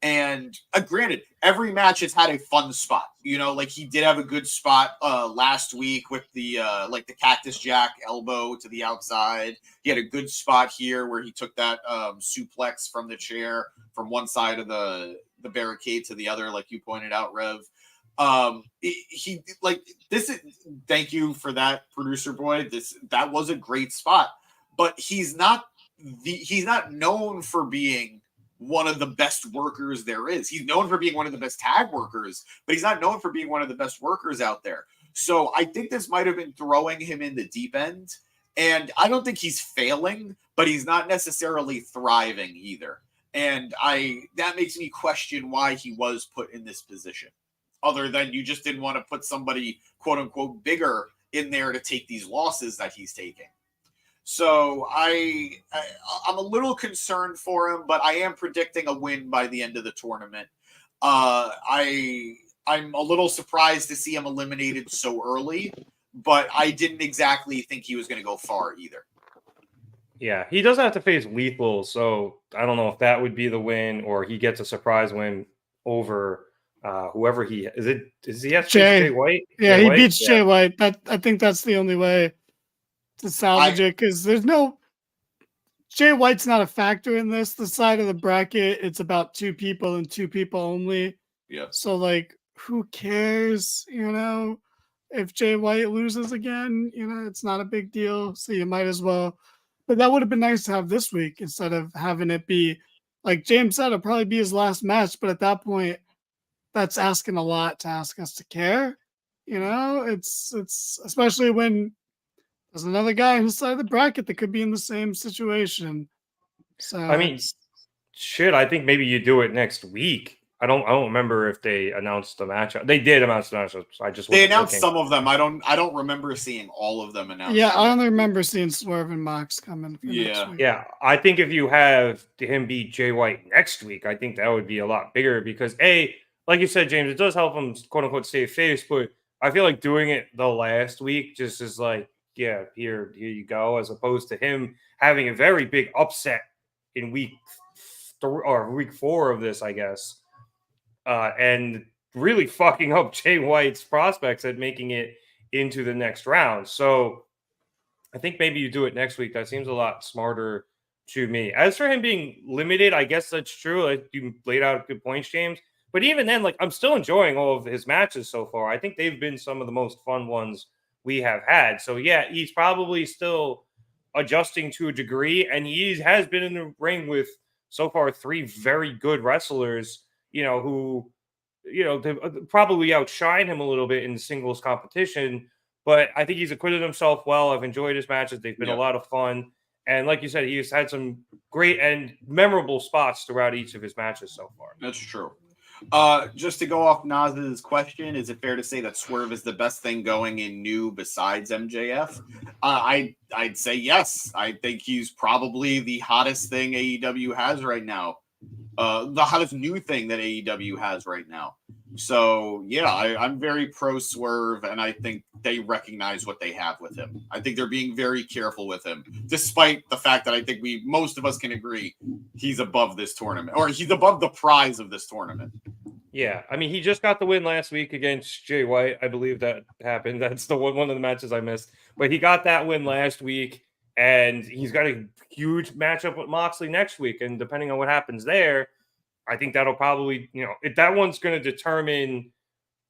And granted, every match has had a fun spot. You know, like he did have a good spot last week with the the Cactus Jack elbow to the outside. He had a good spot here where he took that suplex from the chair from one side of the barricade to the other, like you pointed out, Rev. Thank you for that, producer boy. That was a great spot, but he's not known for being one of the best workers there is. He's known for being one of the best tag workers, but he's not known for being one of the best workers out there. So I think this might have been throwing him in the deep end. And I don't think he's failing, but he's not necessarily thriving either. And that makes me question why he was put in this position, other than you just didn't want to put somebody, quote unquote, bigger in there to take these losses that he's taking. So I'm a little concerned for him, but I am predicting a win by the end of the tournament. I'm a little surprised to see him eliminated so early, but I didn't exactly think he was going to go far either. Yeah, he doesn't have to face Lethal, so I don't know if that would be the win or he gets a surprise win over whoever he is. Is he has Jay White? Yeah, Jay he White? beats Jay White. I think that's the only way to salvage it, because there's no Jay White's not a factor in this. The side of the bracket, it's about 2 people and 2 people only. Yeah. So like, who cares? You know, if Jay White loses again, you know, it's not a big deal. So you might as well But that would have been nice to have this week instead of having it be, like James said, it'll probably be his last match. But at that point, that's asking a lot to ask us to care. It's especially when there's another guy on the side of the bracket that could be in the same situation. So I mean, shit, I think maybe you do it next week. I don't remember if they announced the matchup. They did announce the matchup. So they announced some of them. I don't remember seeing all of them announced. Yeah, I only remember seeing Swerve and Mox coming. Yeah, yeah. I think if you have him beat Jay White next week, I think that would be a lot bigger because like you said, James, it does help him quote unquote save face, but I feel like doing it the last week just is like, yeah, here you go, as opposed to him having a very big upset in week 4 of this, I guess. And really fucking up Jay White's prospects at making it into the next round. So I think maybe you do it next week. That seems a lot smarter to me. As for him being limited, I guess that's true. Like you laid out good points, James. But even then, like I'm still enjoying all of his matches so far. I think they've been some of the most fun ones we have had. So yeah, he's probably still adjusting to a degree, and he has been in the ring with so far 3 very good wrestlers, who, probably outshine him a little bit in singles competition. But I think he's acquitted himself well. I've enjoyed his matches. They've been a lot of fun. And like you said, he's had some great and memorable spots throughout each of his matches so far. That's true. Just to go off Naz's question, is it fair to say that Swerve is the best thing going in new besides MJF? I'd say yes. I think he's probably the hottest thing AEW has right now. The hottest new thing that AEW has right now. So yeah, I'm very pro Swerve, and I think they recognize what they have with him. I think they're being very careful with him, despite the fact that I think most of us can agree he's above this tournament, or he's above the prize of this tournament. Yeah, I mean, he just got the win last week against Jay White. I believe that happened. That's the one of the matches I missed, but he got that win last week, and he's got a huge matchup with Moxley next week. And depending on what happens there, I think that'll probably, that one's going to determine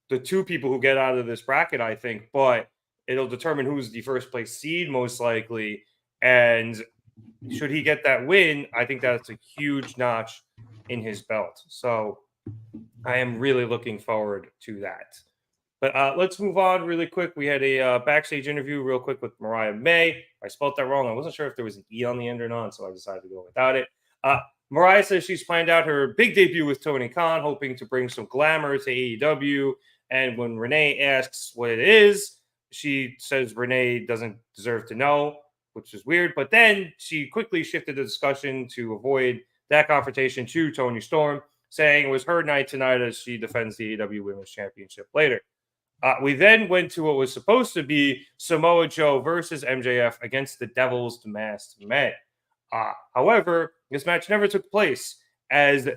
the 2 people who get out of this bracket, I think, but it'll determine who's the first place seed most likely. And should he get that win, I think that's a huge notch in his belt. So I am really looking forward to that. But let's move on really quick. We had a backstage interview real quick with Mariah May. I spelled that wrong. I wasn't sure if there was an E on the end or not, so I decided to go without it. Mariah says she's planned out her big debut with Tony Khan, hoping to bring some glamour to AEW. And when Renee asks what it is, she says Renee doesn't deserve to know, which is weird. But then she quickly shifted the discussion to avoid that confrontation to Toni Storm, saying it was her night tonight as she defends the AEW Women's Championship later. We then went to what was supposed to be Samoa Joe versus MJF against the Devil's Masked Men. However, this match never took place as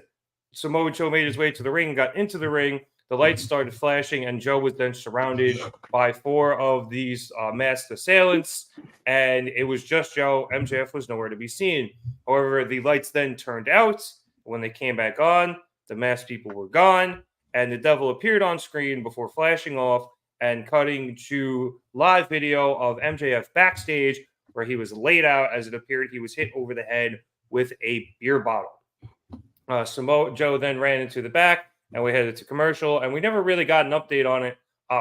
Samoa Joe made his way to the ring, got into the ring, the lights started flashing, and Joe was then surrounded by 4 of these masked assailants, and it was just Joe. MJF was nowhere to be seen. However, the lights then turned out. When they came back on, the masked people were gone, and the Devil appeared on screen before flashing off and cutting to live video of MJF backstage, where he was laid out as it appeared he was hit over the head with a beer bottle. Samoa Joe then ran into the back, and we headed to commercial, and we never really got an update on it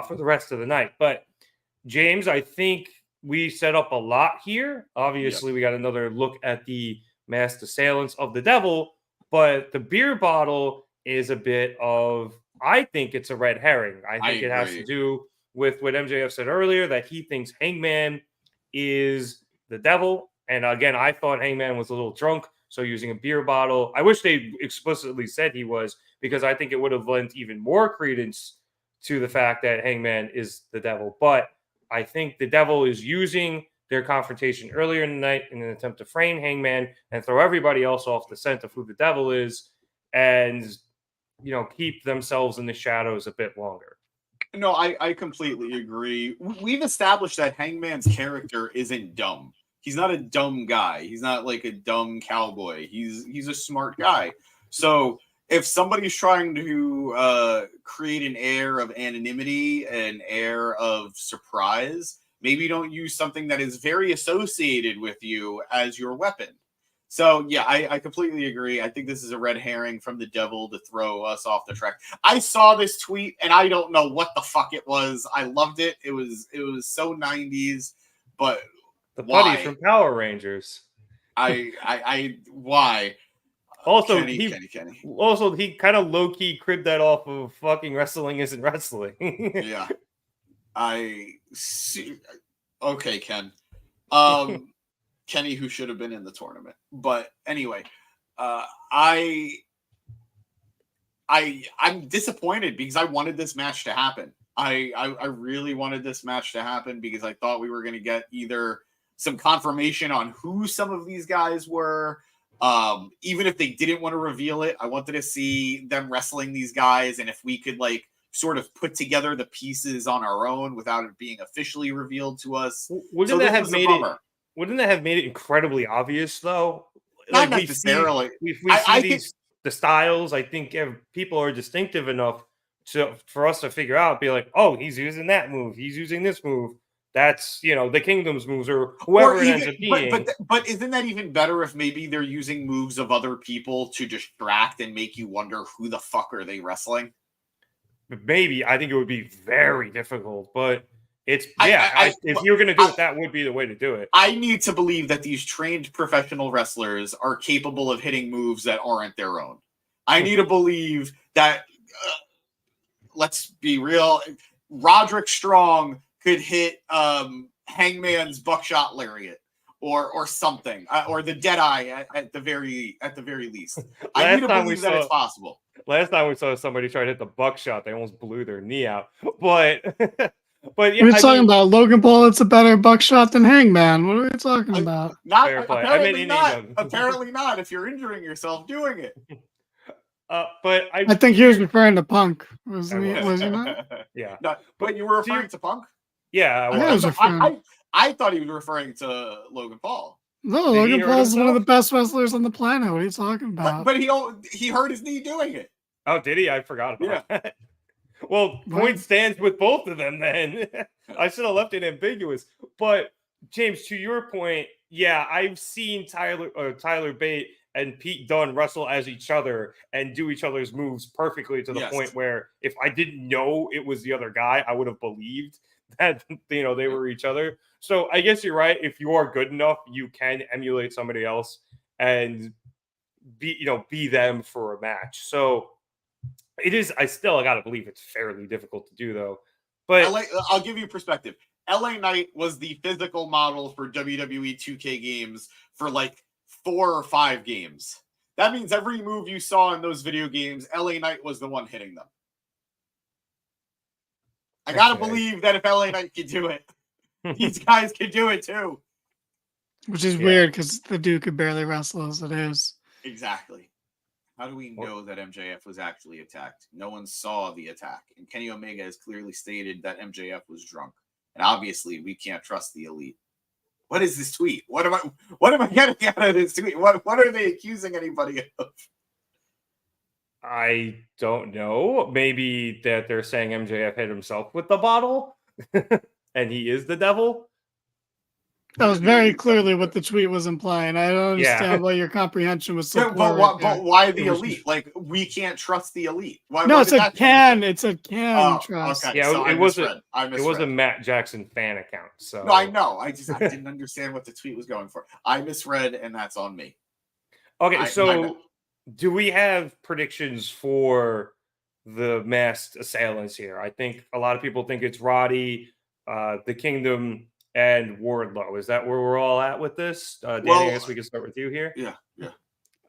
for the rest of the night. But, James, I think we set up a lot here. Obviously, we got another look at the masked assailants of the Devil, but the beer bottle is a bit of, I think it's a red herring. I think it has to do with what MJF said earlier, that he thinks Hangman is the Devil. And again, I thought Hangman was a little drunk, so using a beer bottle. I wish they explicitly said he was, because I think it would have lent even more credence to the fact that Hangman is the Devil. But I think the Devil is using their confrontation earlier in the night in an attempt to frame Hangman and throw everybody else off the scent of who the Devil is, and keep themselves in the shadows a bit longer. No, I completely agree. We've established that Hangman's character isn't dumb. He's not a dumb guy. He's not like a dumb cowboy. He's a smart guy. So if somebody's trying to create an air of anonymity, an air of surprise, maybe don't use something that is very associated with you as your weapon. So, yeah, I completely agree. I think this is a red herring from the devil to throw us off the track. I saw this tweet, and I don't know what the fuck it was. I loved it. It was so 90s, but the why? putty from Power Rangers. Why? Also, Kenny. Also, he kind of low-key cribbed that off of fucking Wrestling Isn't Wrestling. Yeah. I see. Okay, Ken. Kenny, who should have been in the tournament. But anyway, I'm disappointed because I wanted this match to happen. I really wanted this match to happen because I thought we were going to get either some confirmation on who some of these guys were. Even if they didn't want to reveal it, I wanted to see them wrestling these guys, and if we could like sort of put together the pieces on our own without it being officially revealed to us. Wouldn't that have made it incredibly obvious though? Not like necessarily. We see the styles. I think people are distinctive enough for us to figure out. Be like, oh, he's using that move. He's using this move. That's, the Kingdom's moves or whoever it ends up being. But isn't that even better if maybe they're using moves of other people to distract and make you wonder who the fuck are they wrestling? Maybe. I think it would be very difficult, but it's, if you're going to do it, that would be the way to do it. I need to believe that these trained professional wrestlers are capable of hitting moves that aren't their own. I need to believe that, let's be real, Roderick Strong could hit Hangman's buckshot lariat or something, or the Deadeye at the very least. I need to believe that it's possible. Last time we saw somebody try to hit the buckshot, they almost blew their knee out. But yeah, we're talking about Logan Paul. It's a better buckshot than Hangman. What are we talking about? Apparently not. If you're injuring yourself doing it. But I think he was referring to Punk. Was he not? Yeah. No, but you were referring to Punk? Yeah. I thought he was referring to Logan Paul. No, Logan Paul's one of the best wrestlers on the planet. What are you talking about? But he hurt his knee doing it. Oh, did he? I forgot about that. Well, point stands with both of them then. I should have left it ambiguous. But, James, to your point, yeah, I've seen Tyler Bate and Pete Dunne wrestle as each other and do each other's moves perfectly to the point where if I didn't know it was the other guy, I would have believed that they were each other. So I guess you're right. If you are good enough, you can emulate somebody else and be them for a match. So it is. I got to believe it's fairly difficult to do though. But I'll give you perspective. LA Knight was the physical model for WWE 2K games for like 4 or 5 games. That means every move you saw in those video games, LA Knight was the one hitting them. I gotta believe that if LA Knight could do it, these guys could do it too. Which is weird because the dude could barely wrestle as it is. Exactly. How do we know that MJF was actually attacked? No one saw the attack. And Kenny Omega has clearly stated that MJF was drunk. And obviously we can't trust the Elite. What is this tweet? What am I getting out of this tweet? What are they accusing anybody of? I don't know. Maybe that they're saying MJF hit himself with the bottle and he is the devil. That was very clearly what the tweet was implying. I don't understand why your comprehension was so poor. But why the Elite? Like, we can't trust the Elite. It's a can trust. Okay. Yeah, so it was a Matt Jackson fan account. So no, I know. I didn't understand what the tweet was going for. I misread, and that's on me. Okay, do we have predictions for the masked assailants here? I think a lot of people think it's Roddy, the Kingdom, and Wardlow. Is that where we're all at with this? Danny, I guess we can start with you here. Yeah.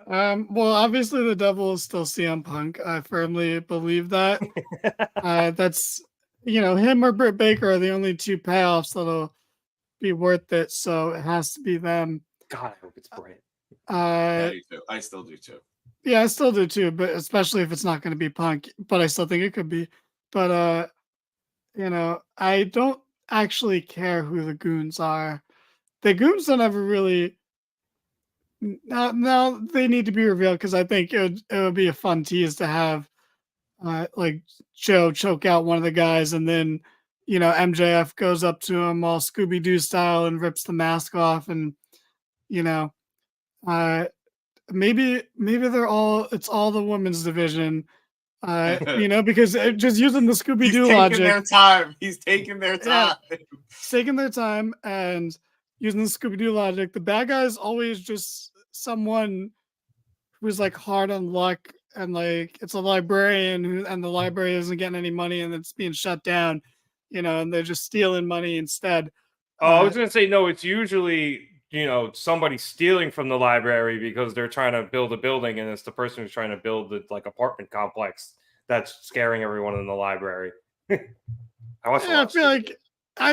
Well, obviously the devil is still CM Punk. I firmly believe that. That's, him or Britt Baker are the only 2 payoffs that'll be worth it. So it has to be them. God, I hope it's Britt. I still do too. Yeah, I still do too, but especially if it's not going to be Punk. But I still think it could be. But I don't actually care who the goons are. The goons don't ever really. Now they need to be revealed because I think it would be a fun tease to have, like Joe choke out one of the guys and then MJF goes up to him all Scooby-Doo style and rips the mask off, and maybe it's all the women's division, because just using the Scooby-Doo logic. He's taking their time. Taking their time and using the Scooby-Doo logic. The bad guy is always just someone who's like hard on luck, and like it's a librarian and the library isn't getting any money and it's being shut down, and they're just stealing money instead. I was gonna say no. It's usually somebody stealing from the library because they're trying to build a building, and it's the person who's trying to build the apartment complex that's scaring everyone in the library. I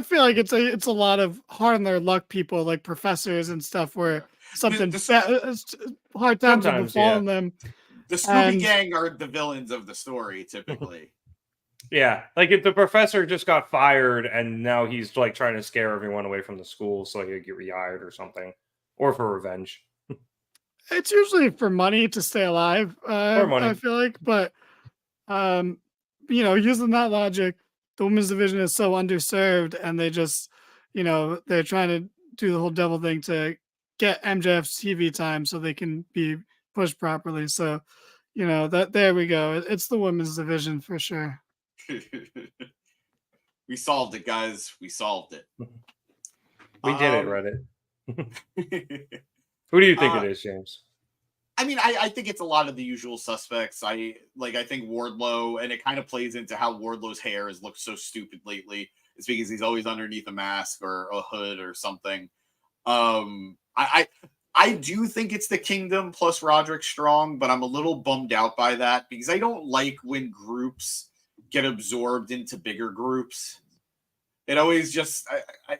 feel like it's a lot of hard on their luck people, like professors and stuff, where something hard times are befalling them. The Scooby Gang are the villains of the story, typically. Yeah, like if the professor just got fired and now he's like trying to scare everyone away from the school so he'll get rehired or something, or for revenge. It's usually for money to stay alive. For money, I feel like, but using that logic, the women's division is so underserved, and they just, they're trying to do the whole devil thing to get MJF's TV time so they can be pushed properly. So, there we go. It's the women's division for sure. We solved it, guys. We solved it. We did it, Reddit. Who do you think it is, James? I mean, I think it's a lot of the usual suspects. I think Wardlow, and it kind of plays into how Wardlow's hair has looked so stupid lately. It's because he's always underneath a mask or a hood or something. I do think it's the Kingdom plus Roderick Strong, but I'm a little bummed out by that because I don't like when groups get absorbed into bigger groups. It always just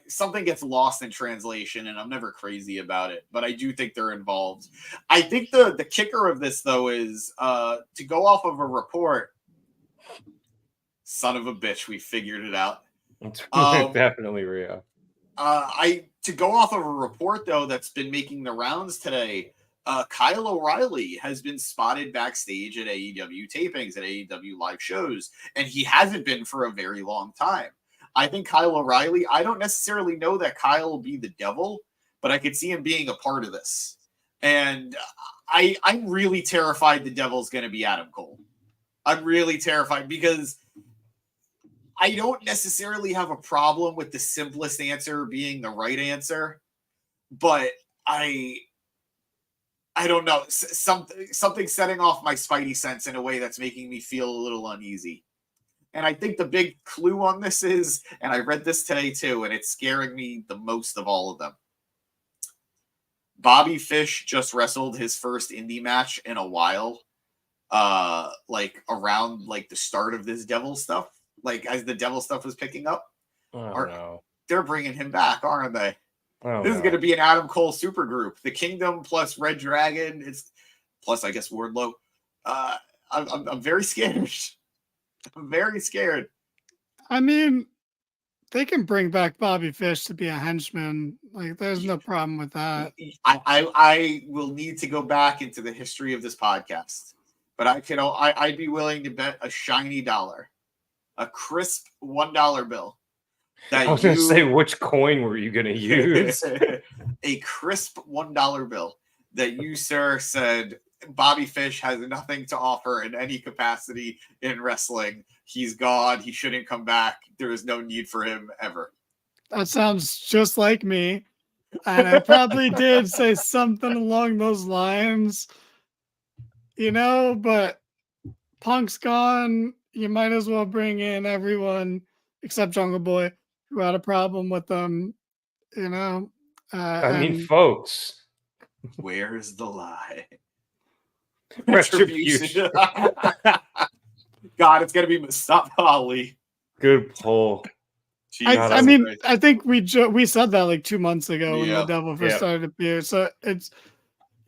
something gets lost in translation, and I'm never crazy about it, but I do think they're involved. I think the kicker of this, though, is to go off of a report. Son of a bitch, we figured it out. Definitely real. To go off of a report, though, that's been making the rounds today. Kyle O'Reilly has been spotted backstage at AEW tapings, at AEW live shows, and he hasn't been for a very long time. I think Kyle O'Reilly, I don't necessarily know that Kyle will be the devil, but I could see him being a part of this. And I'm really terrified the devil's going to be Adam Cole. I'm really terrified because I don't necessarily have a problem with the simplest answer being the right answer, but I don't know, something setting off my spidey sense in a way that's making me feel a little uneasy. And I think the big clue on this is, and I read this today too, and it's scaring me the most of all of them. Bobby Fish just wrestled his first indie match in a while, around the start of this devil stuff, as the devil stuff was picking up. No. They're bringing him back, aren't they? This is going to be an Adam Cole supergroup. The Kingdom plus Red Dragon, plus I guess Wardlow. I'm very scared. I'm very scared. I mean, they can bring back Bobby Fish to be a henchman. There's no problem with that. I will need to go back into the history of this podcast, but I'd be willing to bet a shiny dollar, a crisp $1 bill. I was going to say, which coin were you going to use? A crisp $1 bill that you, sir, said Bobby Fish has nothing to offer in any capacity in wrestling. He's gone. He shouldn't come back. There is no need for him ever. That sounds just like me. And I probably did say something along those lines, but Punk's gone. You might as well bring in everyone except Jungle Boy, who had a problem with them, folks. Where's the lie? Retribution. God, it's gonna be Mustafa Ali. Good pull. I think we said that 2 months ago when the devil first started to appear. So it's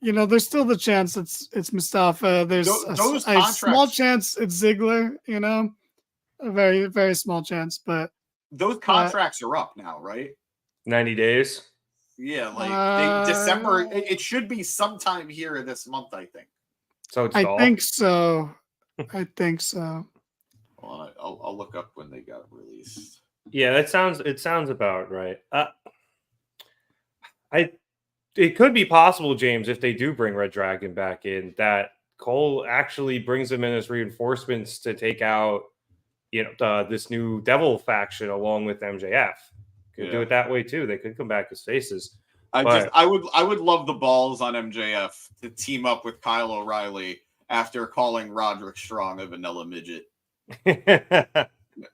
there's still the chance it's Mustafa. There's a small chance it's Ziggler. A very, very small chance, but those contracts are up now, right? 90 days. Yeah, December. It should be sometime here this month, I think. So I think so. I think so. Well, I'll look up when they got released. Yeah, it sounds about right. It could be possible, James, if they do bring Red Dragon back in, that Cole actually brings him in as reinforcements to take out, this new Devil faction along with MJF. Could do it that way too. They could come back as faces. I would love the balls on MJF to team up with Kyle O'Reilly after calling Roderick Strong a vanilla midget.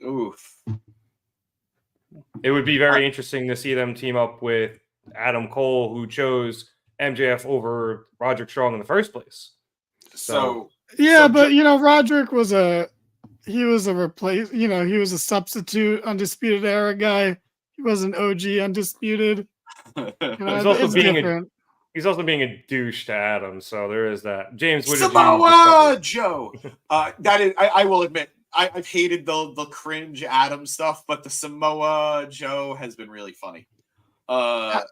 Oof. It would be very interesting to see them team up with Adam Cole, who chose MJF over Roderick Strong in the first place. But Roderick was a substitute Undisputed Era guy. He was an OG Undisputed. He's also being a douche to Adam, so there is that. James, what Samoa Joe. That is, I will admit, I've hated the cringe Adam stuff, but the Samoa Joe has been really funny.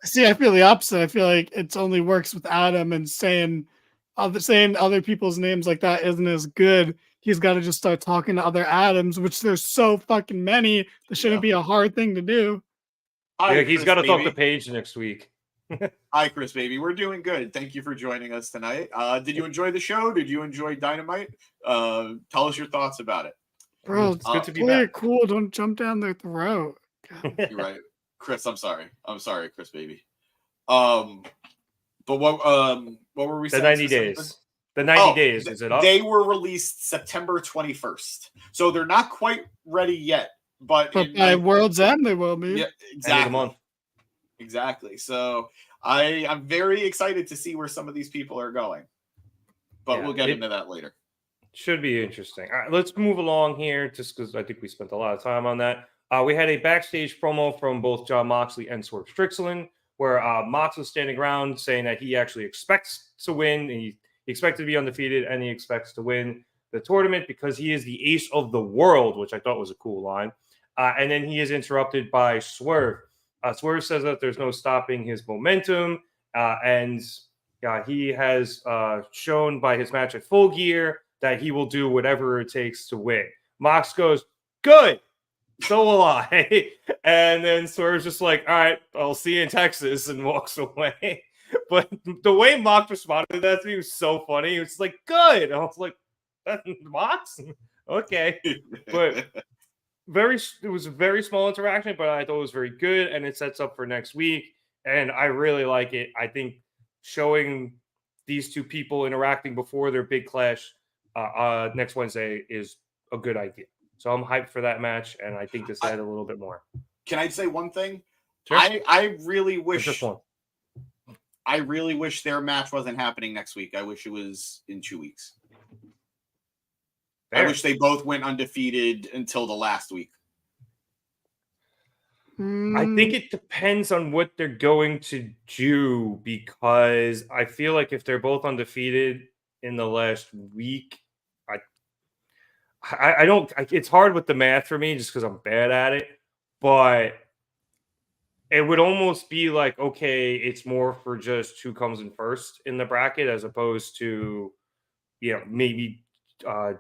See, I feel the opposite. I feel like it only works with Adam, and saying other people's names like that isn't as good. He's got to just start talking to other Adams, which there's so fucking many. That shouldn't be a hard thing to do. He's got to talk to Paige next week. Hi, Chris, baby. We're doing good. Thank you for joining us tonight. Did you enjoy the show? Did you enjoy Dynamite? Tell us your thoughts about it. Bro, it's good to be back. Cool. Don't jump down their throat. You're right. Chris, I'm sorry. Chris, baby. But what were we saying? The 90 days. The 90 days, is it up? They were released September 21st. So they're not quite ready yet. But by World's End, they will be. Yeah, exactly. Exactly. So I'm very excited to see where some of these people are going. But we'll get into that later. Should be interesting. All right, let's move along here, just because I think we spent a lot of time on that. We had a backstage promo from both Jon Moxley and Swerve Strickland, where Mox was standing around saying that he actually expects to win, and he expected to be undefeated, and he expects to win the tournament because he is the ace of the world, which I thought was a cool line. And then he is interrupted by Swerve. Swerve says that there's no stopping his momentum, and he has shown by his match at Full Gear that he will do whatever it takes to win. Mox goes, good, so will I. And then Swerve's just like, all right, I'll see you in Texas, and walks away. But the way Mox responded to that to me was so funny. It was like, good. I was like, that's Mox? Okay. But it was a very small interaction, but I thought it was very good, and it sets up for next week. And I really like it. I think showing these two people interacting before their big clash next Wednesday is a good idea. So I'm hyped for that match, and I think this had a little bit more. Can I say one thing? Sure. I really wish their match wasn't happening next week. I wish it was in 2 weeks. Fair. I wish they both went undefeated until the last week. I think it depends on what they're going to do, because I feel like if they're both undefeated in the last week, I don't. It's hard with the math for me just because I'm bad at it, but it would almost be like, okay, it's more for just who comes in first in the bracket as opposed to, maybe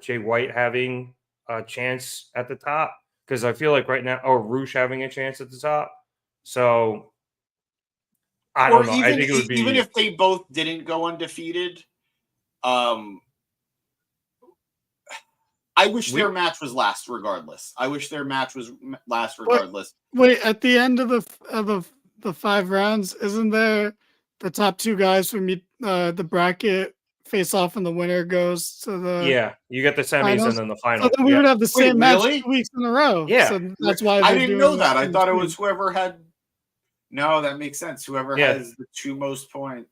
Jay White having a chance at the top, because I feel like right now, or Roosh having a chance at the top. So I don't know. I think it would be, even if they both didn't go undefeated. I wish their match was last regardless. Wait, at the end of the 5 rounds, isn't there the top 2 guys from the bracket face off, and the winner goes to the you get the semis finals, and then the final. So then we would have the same match 2 weeks in a row. Yeah, so that's why I didn't know that. I thought it was whoever had. No, that makes sense. Whoever has the 2 most points.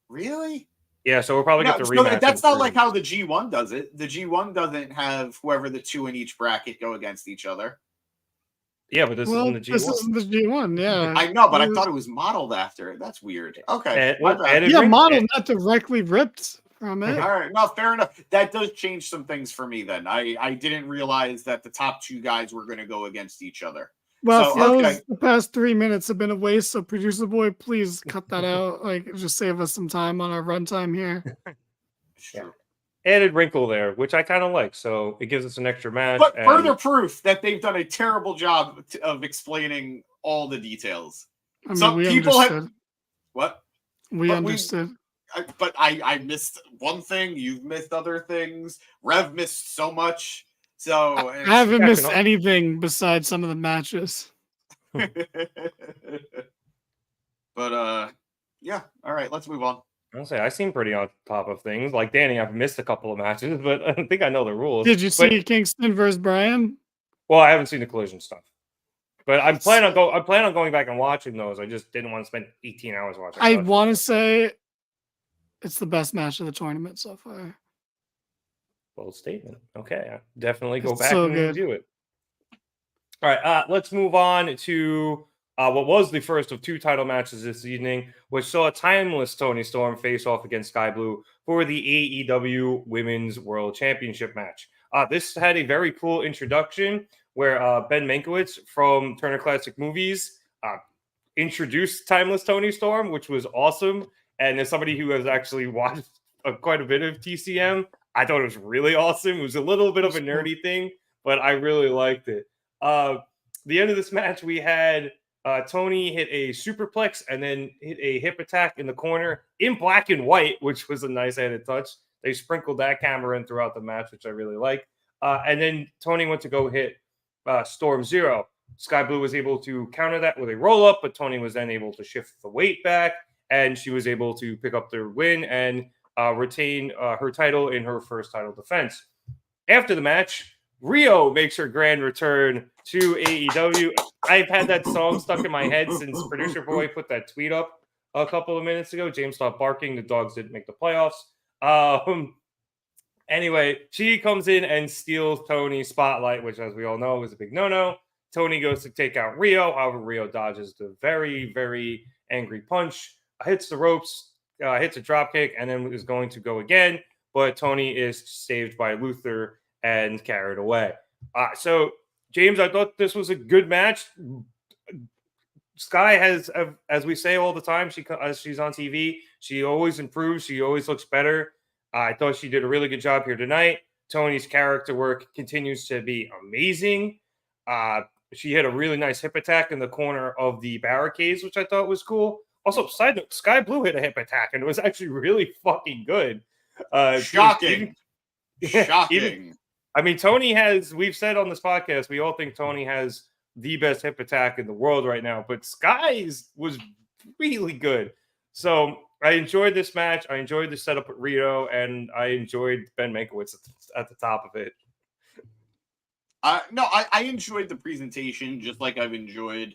Really? Yeah, so we'll probably get the rematch. That's not like how the G1 does it. The G1 doesn't have whoever the 2 in each bracket go against each other. Yeah, but this isn't the G1. This isn't the G1, yeah. I know, but I thought it was modeled after it. That's weird. Okay. Modeled, not directly ripped from it. All right, no, fair enough. That does change some things for me then. I didn't realize that the top 2 guys were going to go against each other. Well, the past 3 minutes have been a waste, so producer boy, please cut that out. Like, just save us some time on our runtime here. Sure. added wrinkle there, which I kind of like. So it gives us an extra match. But further proof that they've done a terrible job of explaining all the details. I mean, Some we people understood. have what We understood. I missed one thing. You've missed other things. Rev missed so much. So I haven't missed anything besides some of the matches. But yeah. All right, let's move on. I'll say I seem pretty on top of things. Like Danny, I've missed a couple of matches, but I think I know the rules. Did you see Kingston versus Bryan? Well, I haven't seen the Collision stuff, but I'm planning on going back and watching those. I just didn't want to spend 18 hours watching. I want to say it's the best match of the tournament so far. Bold statement. Okay, I'll definitely go back and review it. All right, let's move on to what was the first of 2 title matches this evening, which saw a timeless Toni Storm face off against Skye Blue for the AEW Women's World Championship match. This had a very cool introduction where Ben Mankiewicz from Turner Classic Movies introduced timeless Toni Storm, which was awesome. And as somebody who has actually watched quite a bit of TCM, I thought it was really awesome. It was a little bit of a nerdy thing, but I really liked it. The end of this match, we had Toni hit a superplex and then hit a hip attack in the corner in black and white, which was a nice added touch. They sprinkled that camera in throughout the match, which I really like. And then Toni went to go hit Storm Zero. Skye Blue was able to counter that with a roll-up, but Toni was then able to shift the weight back, and she was able to pick up the win and retain her title in her first title defense. After the match, Rio makes her grand return to AEW. I've had that song stuck in my head since Producer Boy put that tweet up a couple of minutes ago. James stopped barking. The dogs didn't make the playoffs. Anyway, she comes in and steals Toni's spotlight, which, as we all know, is a big no-no. Toni goes to take out Rio. However, Rio dodges the very, very angry punch, hits the ropes, hits a dropkick, and then is going to go again. But Toni is saved by Luther and carried away. So, James, I thought this was a good match. Skye has, as we say all the time, as she's on TV, she always improves. She always looks better. I thought she did a really good job here tonight. Toni's character work continues to be amazing. She hit a really nice hip attack in the corner of the barricades, which I thought was cool. Also, side note, Skye Blue hit a hip attack, and it was actually really fucking good. Shocking. Shocking. I mean, Toni has, we've said on this podcast, we all think Toni has the best hip attack in the world right now, but Skye's was really good. So I enjoyed this match. I enjoyed the setup at Rio, and I enjoyed Ben Mankiewicz at the top of it. I enjoyed the presentation, just like I've enjoyed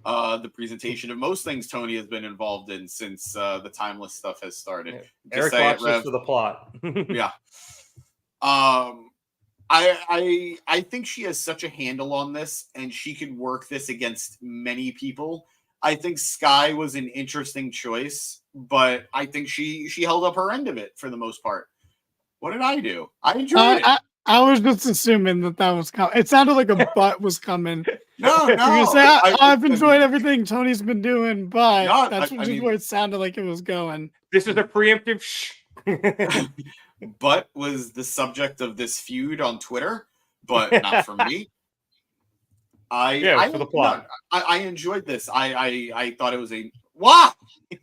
the presentation of most things Toni has been involved in since the Timeless stuff has started. Yeah. Eric watches for the plot. Yeah. I think she has such a handle on this, and she can work this against many people. I think Skye was an interesting choice, but I think she held up her end of it for the most part. What did I do? I enjoyed it. I was just assuming that was coming. It sounded like a butt was coming. No. You're gonna say, I've enjoyed everything Toni's been doing, but that's where it sounded like it was going. This is a preemptive shh. Butt was the subject of this feud on Twitter, but not for me. For the plot. I enjoyed this. I thought it was a wow.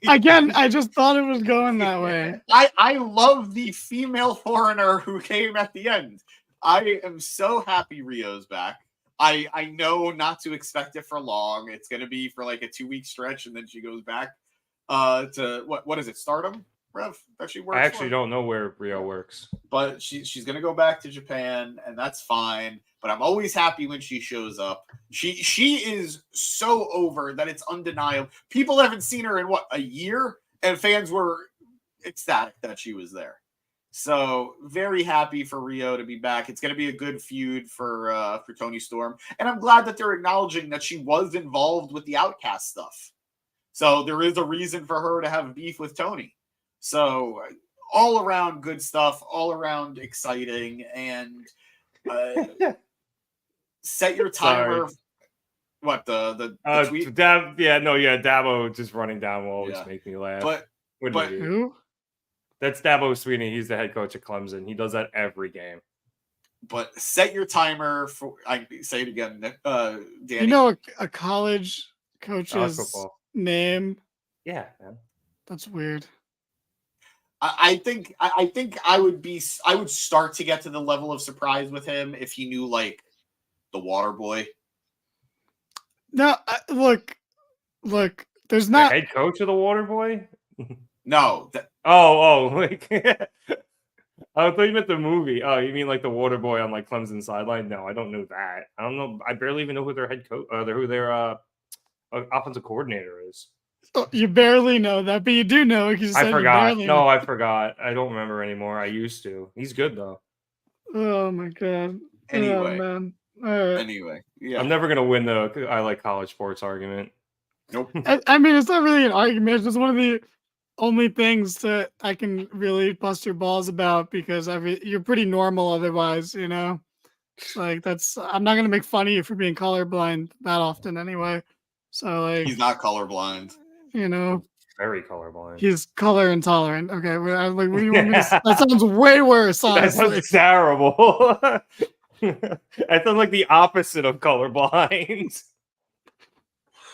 Again, I just thought it was going that way. I love the female foreigner who came at the end. I am so happy Rio's back. I know not to expect it for long. It's going to be for like a 2-week stretch, and then she goes back to what is it? Stardom, Rev? That she works. I actually don't know where Rio works, but she's going to go back to Japan, and that's fine. But I'm always happy when she shows up. She is so over that it's undeniable. People haven't seen her in a year, and fans were ecstatic that she was there. So very happy for Rio to be back. It's going to be a good feud for Toni Storm, and I'm glad that they're acknowledging that she was involved with the Outcast stuff. So there is a reason for her to have beef with Toni. So all around good stuff, all around exciting, and set your timer. Sorry. What the tweet? Dabo just running down will always make me laugh. But who? That's Dabo Sweeney. He's the head coach at Clemson. He does that every game. But set your timer for. I say it again, Danny. You know a college coach's football. name? Yeah, man. That's weird. I think I would start to get to the level of surprise with him if he knew like the Water Boy. No, look. There's not the head coach of the Water Boy. No. Like I thought you meant the movie. Oh, you mean like the Water Boy on like Clemson sideline? No, I don't know that. I don't know. I barely even know who their head coach, who their offensive coordinator is. Oh, you barely know that, but you do know. I forgot. No, I forgot. I don't remember anymore. I used to. He's good though. Oh my god. Anyway. Oh, man. All right. Anyway, yeah. I'm never gonna win the I like college sports argument. Nope. I mean, it's not really an argument. It's just one of the only things that I can really bust your balls about because you're pretty normal otherwise, you know? It's like I'm not gonna make fun of you for being colorblind that often anyway. So like he's not colorblind. You know, very colorblind. He's color intolerant. Okay, I was like, what do you want me to say? That sounds way worse. Honestly. That sounds terrible. That sounds like the opposite of colorblind.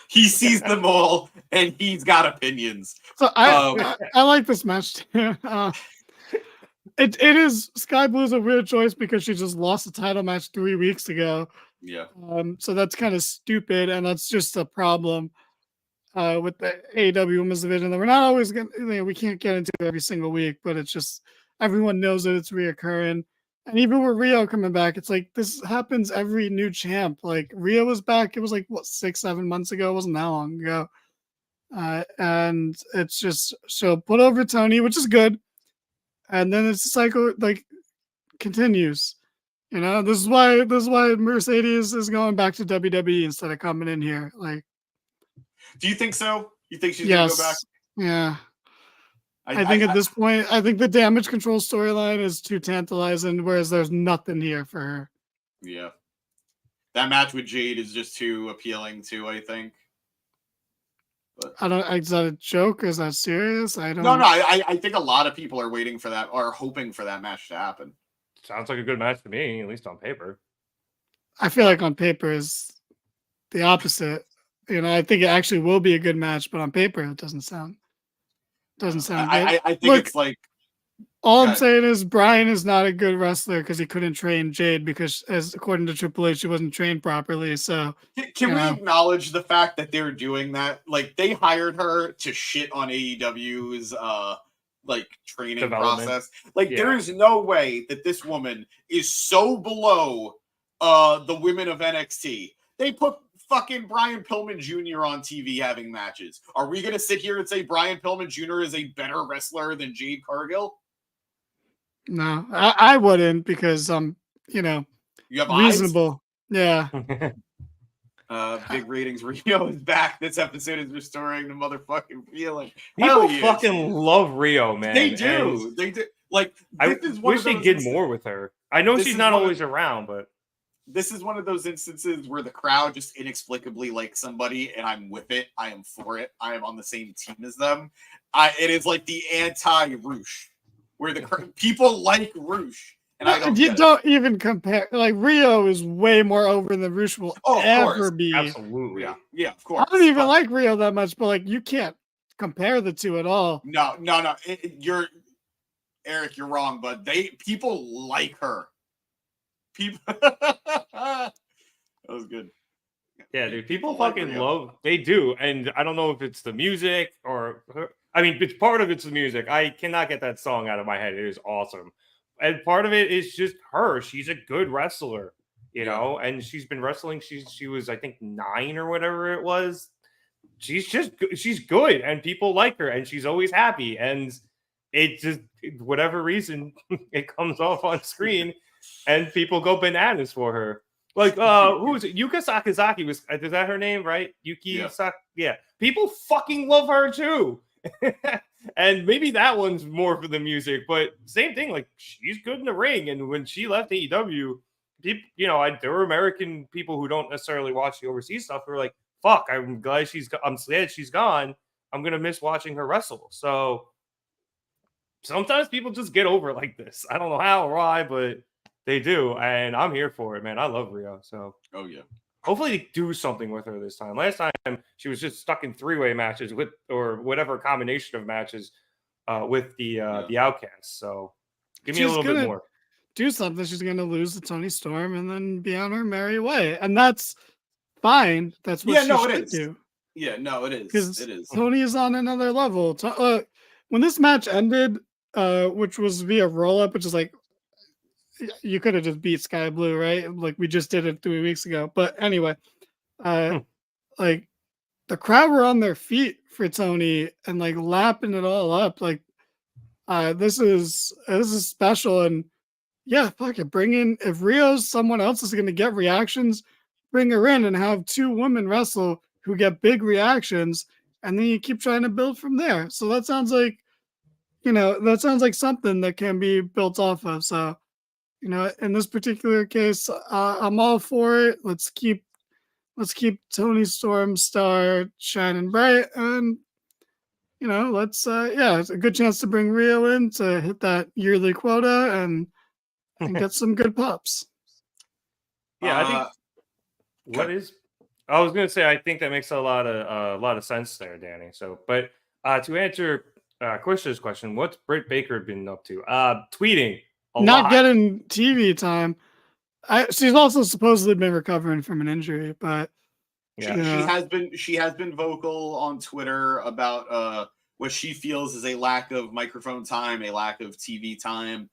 He sees them all, and he's got opinions. So I like this match too. It is Skye Blue's a weird choice because she just lost the title match 3 weeks ago. Yeah. So that's kind of stupid, and that's just a problem. With the AEW Women's Division, that we're not always gonna, we can't get into it every single week, but it's just everyone knows that it's reoccurring. And even with Rio coming back, it's like this happens every new champ. Like Rio was back, it was like what 6-7 months ago, it wasn't that long ago. And it's just so put over Toni, which is good. And then it's the cycle like continues. You know, this is why Mercedes is going back to WWE instead of coming in here. Like, do you think so? You think she's going to go back? Yeah. I think at this point, I think the damage control storyline is too tantalizing, whereas there's nothing here for her. Yeah. That match with Jade is just too appealing too, I think. But is that a joke? Is that serious? I don't No, I think a lot of people are waiting for that or hoping for that match to happen. Sounds like a good match to me, at least on paper. I feel like on paper is the opposite. You know, I think it actually will be a good match, but on paper it doesn't sound good. I think it's like all I'm saying is Brian is not a good wrestler because he couldn't train Jade because, as according to Triple H, she wasn't trained properly. So can we acknowledge the fact that they're doing that? Like they hired her to shit on AEW's like training process. Like there is no way that this woman is so below the women of NXT. They put fucking Brian Pillman Jr. on TV having matches. Are we going to sit here and say Brian Pillman Jr. is a better wrestler than Jade Cargill? No, I wouldn't because you know, you have reasonable. Eyes? Yeah. Big ratings. Rio is back. This episode is restoring the motherfucking feeling. People fucking love Rio, man. They do. They do. Like I wish they did more with her. I know she's not always around, but this is one of those instances where the crowd just inexplicably likes somebody, and I'm with it. I am for it. I am on the same team as them. It is like the anti-Roosh, where the people like Roosh, and I don't. You don't even compare. Like Rio is way more over than Roosh will ever be. Absolutely, yeah, of course. I don't even like Rio that much, but like you can't compare the two at all. No. You're Eric. You're wrong, but people like her. People that was good. Yeah, dude, people fucking love. They do, and I don't know if it's the music or her. I mean, it's part of it's the music. I cannot get that song out of my head. It is awesome, and part of it is just her. She's a good wrestler, you know, and she's been wrestling. She was, I think, 9 or whatever it was. She's good, and people like her, and she's always happy, and it just whatever reason it comes off on screen. And people go bananas for her. Like, who is it? Yuka Sakazaki is that her name, right? Yuki Yeah. People fucking love her too. And maybe that one's more for the music, but same thing. Like, she's good in the ring. And when she left AEW, people, you know, there were American people who don't necessarily watch the overseas stuff who are like, fuck, I'm glad I'm glad she's gone. I'm gonna miss watching her wrestle. So sometimes people just get over like this. I don't know how or why, but they do, and I'm here for it, man. I love Rhea, so oh yeah. Hopefully they do something with her this time. Last time she was just stuck in 3-way matches with, or whatever combination of matches with the Outcasts. So give me a little bit more. Do something. She's going to lose to Toni Storm and then be on her merry way, and that's fine. That's what she should do. Yeah, no, it is. Because it is. Toni is on another level. When this match ended, which was via roll up, which is like, you could have just beat Skye Blue, right? Like we just did it 3 weeks ago. But anyway, like the crowd were on their feet for Toni and like lapping it all up. Like this is special. And yeah, fuck it. Bring in, if Rio's someone else is gonna get reactions, bring her in and have 2 women wrestle who get big reactions, and then you keep trying to build from there. So that sounds like, something that can be built off of. So, in this particular case, I'm all for it. Let's keep Toni Storm star shining bright, and it's a good chance to bring Rio in to hit that yearly quota and get some good pops. Yeah, I think I was gonna say I think that makes a lot of sense there, Danny. So, but to answer Chris's question, what's Britt Baker been up to? Tweeting. Not getting TV time. She's also supposedly been recovering from an injury, but she has been vocal on Twitter about what she feels is a lack of microphone time, a lack of TV time.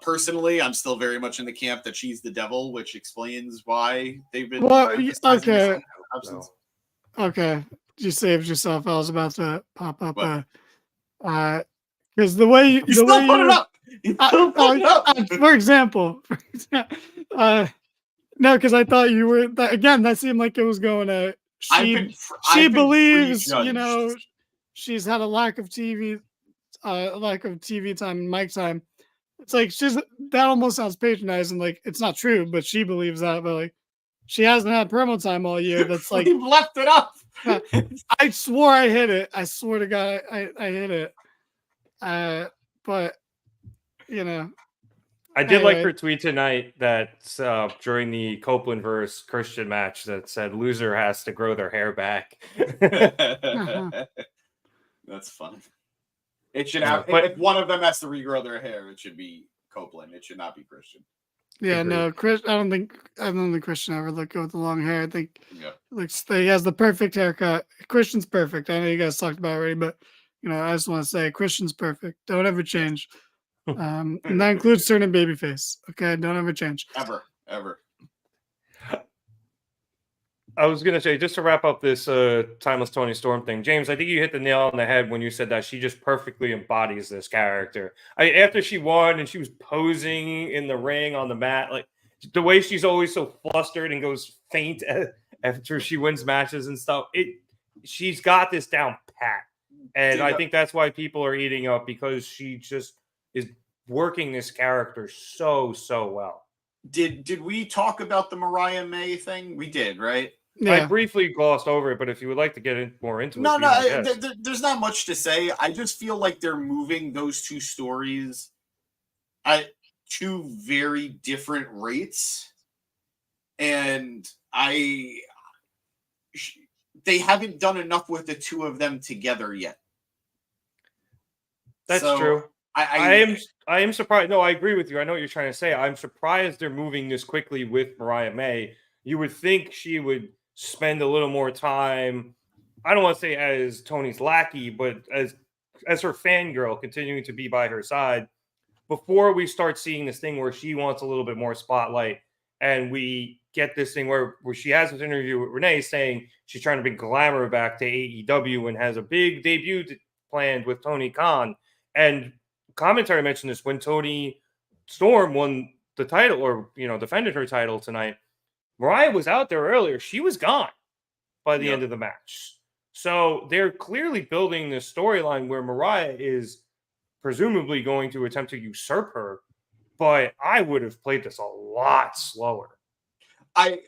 Personally, I'm still very much in the camp that she's the devil, which explains why they've been. Okay. Okay, you saved yourself. I was about to pop up. Because the way you still put it up. For example, no, because I thought you were again. That seemed like it was going to. She believes, she's had a lack of TV time and mic time. It's like that almost sounds patronizing. Like it's not true, but she believes that. But like she hasn't had promo time all year. That's like we've left it up. I swore I hit it. I swear to God, I hit it. But I did like her tweet tonight that during the Copeland versus Christian match that said loser has to grow their hair back. That's fun. It should have, if one of them has to regrow their hair, it should be Copeland. It should not be Christian. Yeah, no, Chris. I don't think Christian ever looked good with the long hair. I think he has the perfect haircut. Christian's perfect. I know you guys talked about it already, but I just want to say Christian's perfect. Don't ever change. And that includes turning babyface. Okay, don't ever change. Ever. I was gonna say, just to wrap up this timeless Toni Storm thing, James, I think you hit the nail on the head when you said that she just perfectly embodies this character. After she won and she was posing in the ring on the mat, like the way she's always so flustered and goes faint after she wins matches and stuff. She's got this down pat, and I think that's why people are eating up, because she just is working this character so well. Did we talk about the Mariah May thing? We did, right? Yeah. I briefly glossed over it, but if you would like to get more into it. There's not much to say. I just feel like they're moving those 2 stories at 2 very different rates. And they haven't done enough with the 2 of them together yet. That's true. I am surprised. No, I agree with you. I know what you're trying to say. I'm surprised they're moving this quickly with Mariah May. You would think she would spend a little more time, I don't want to say as Toni's lackey, but as her fangirl, continuing to be by her side before we start seeing this thing where she wants a little bit more spotlight, and we get this thing where she has this interview with Renee saying she's trying to bring glamour back to AEW and has a big debut planned with Tony Khan. And commentary mentioned this when Toni Storm won the title, or defended her title tonight. Mariah was out there earlier. She was gone by the end of the match. So they're clearly building this storyline where Mariah is presumably going to attempt to usurp her, but I would have played this a lot slower. I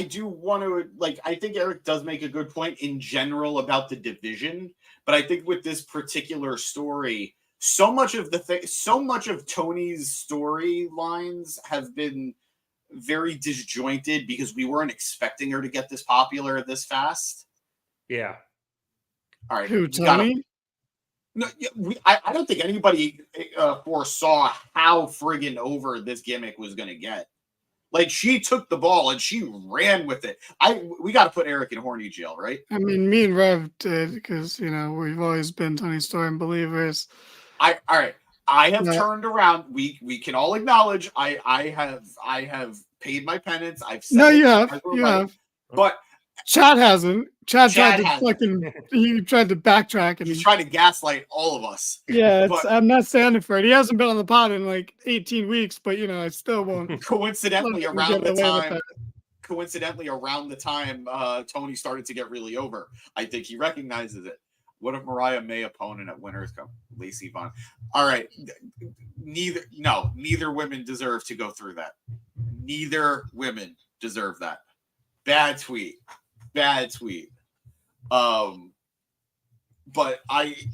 do want to, I think Eric does make a good point in general about the division, but I think with this particular story, so much of Toni's storylines have been very disjointed because we weren't expecting her to get this popular this fast. Yeah. All right. Who, Toni? No, I don't think anybody foresaw how friggin' over this gimmick was going to get. Like, she took the ball and she ran with it. We got to put Eric in horny jail, right? I mean, me and Rev did because we've always been Toni Storm believers. All right. I have turned around. We can all acknowledge I have paid my penance. I've said no, you have. But Chad hasn't. Chad tried to he tried to backtrack and he's trying to gaslight all of us. Yeah, I'm not standing for it. He hasn't been on the pod in like 18 weeks, but I still won't. Coincidentally, around the time Toni started to get really over, I think he recognizes it. What if Mariah May opponent at Winter's Cup? Lacey Vaughn. All right. Neither women deserve to go through that. Neither women deserve that. Bad tweet. But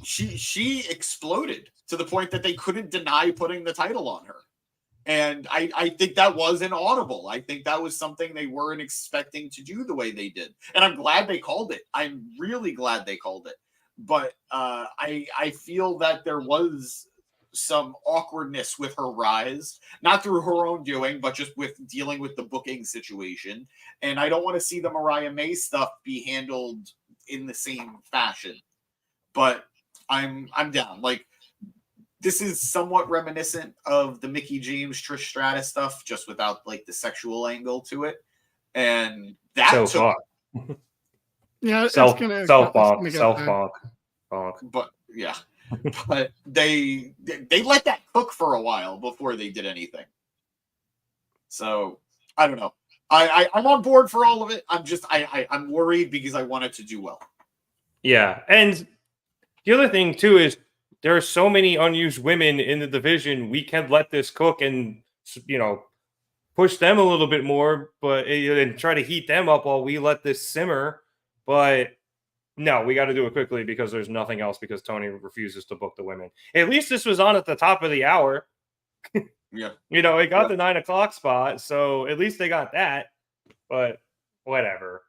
she exploded to the point that they couldn't deny putting the title on her. And I think that was inaudible. I think that was something they weren't expecting to do the way they did. And I'm glad they called it. I'm really glad they called it. But I feel that there was some awkwardness with her rise, not through her own doing, but just with dealing with the booking situation. And I don't want to see the Mariah May stuff be handled in the same fashion. But I'm down. Like, this is somewhat reminiscent of the Mickie James Trish Stratus stuff, just without like the sexual angle to it. And that yeah, self bonk. But yeah, but they let that cook for a while before they did anything. So I don't know. I'm on board for all of it. I'm worried because I want it to do well. Yeah, and the other thing too is there are so many unused women in the division. We can let this cook and push them a little bit more, but and try to heat them up while we let this simmer. But no, we got to do it quickly because there's nothing else because Toni refuses to book the women. At least this was on at the top of the hour. Yeah. It got the 9 o'clock spot, so at least they got that. But whatever.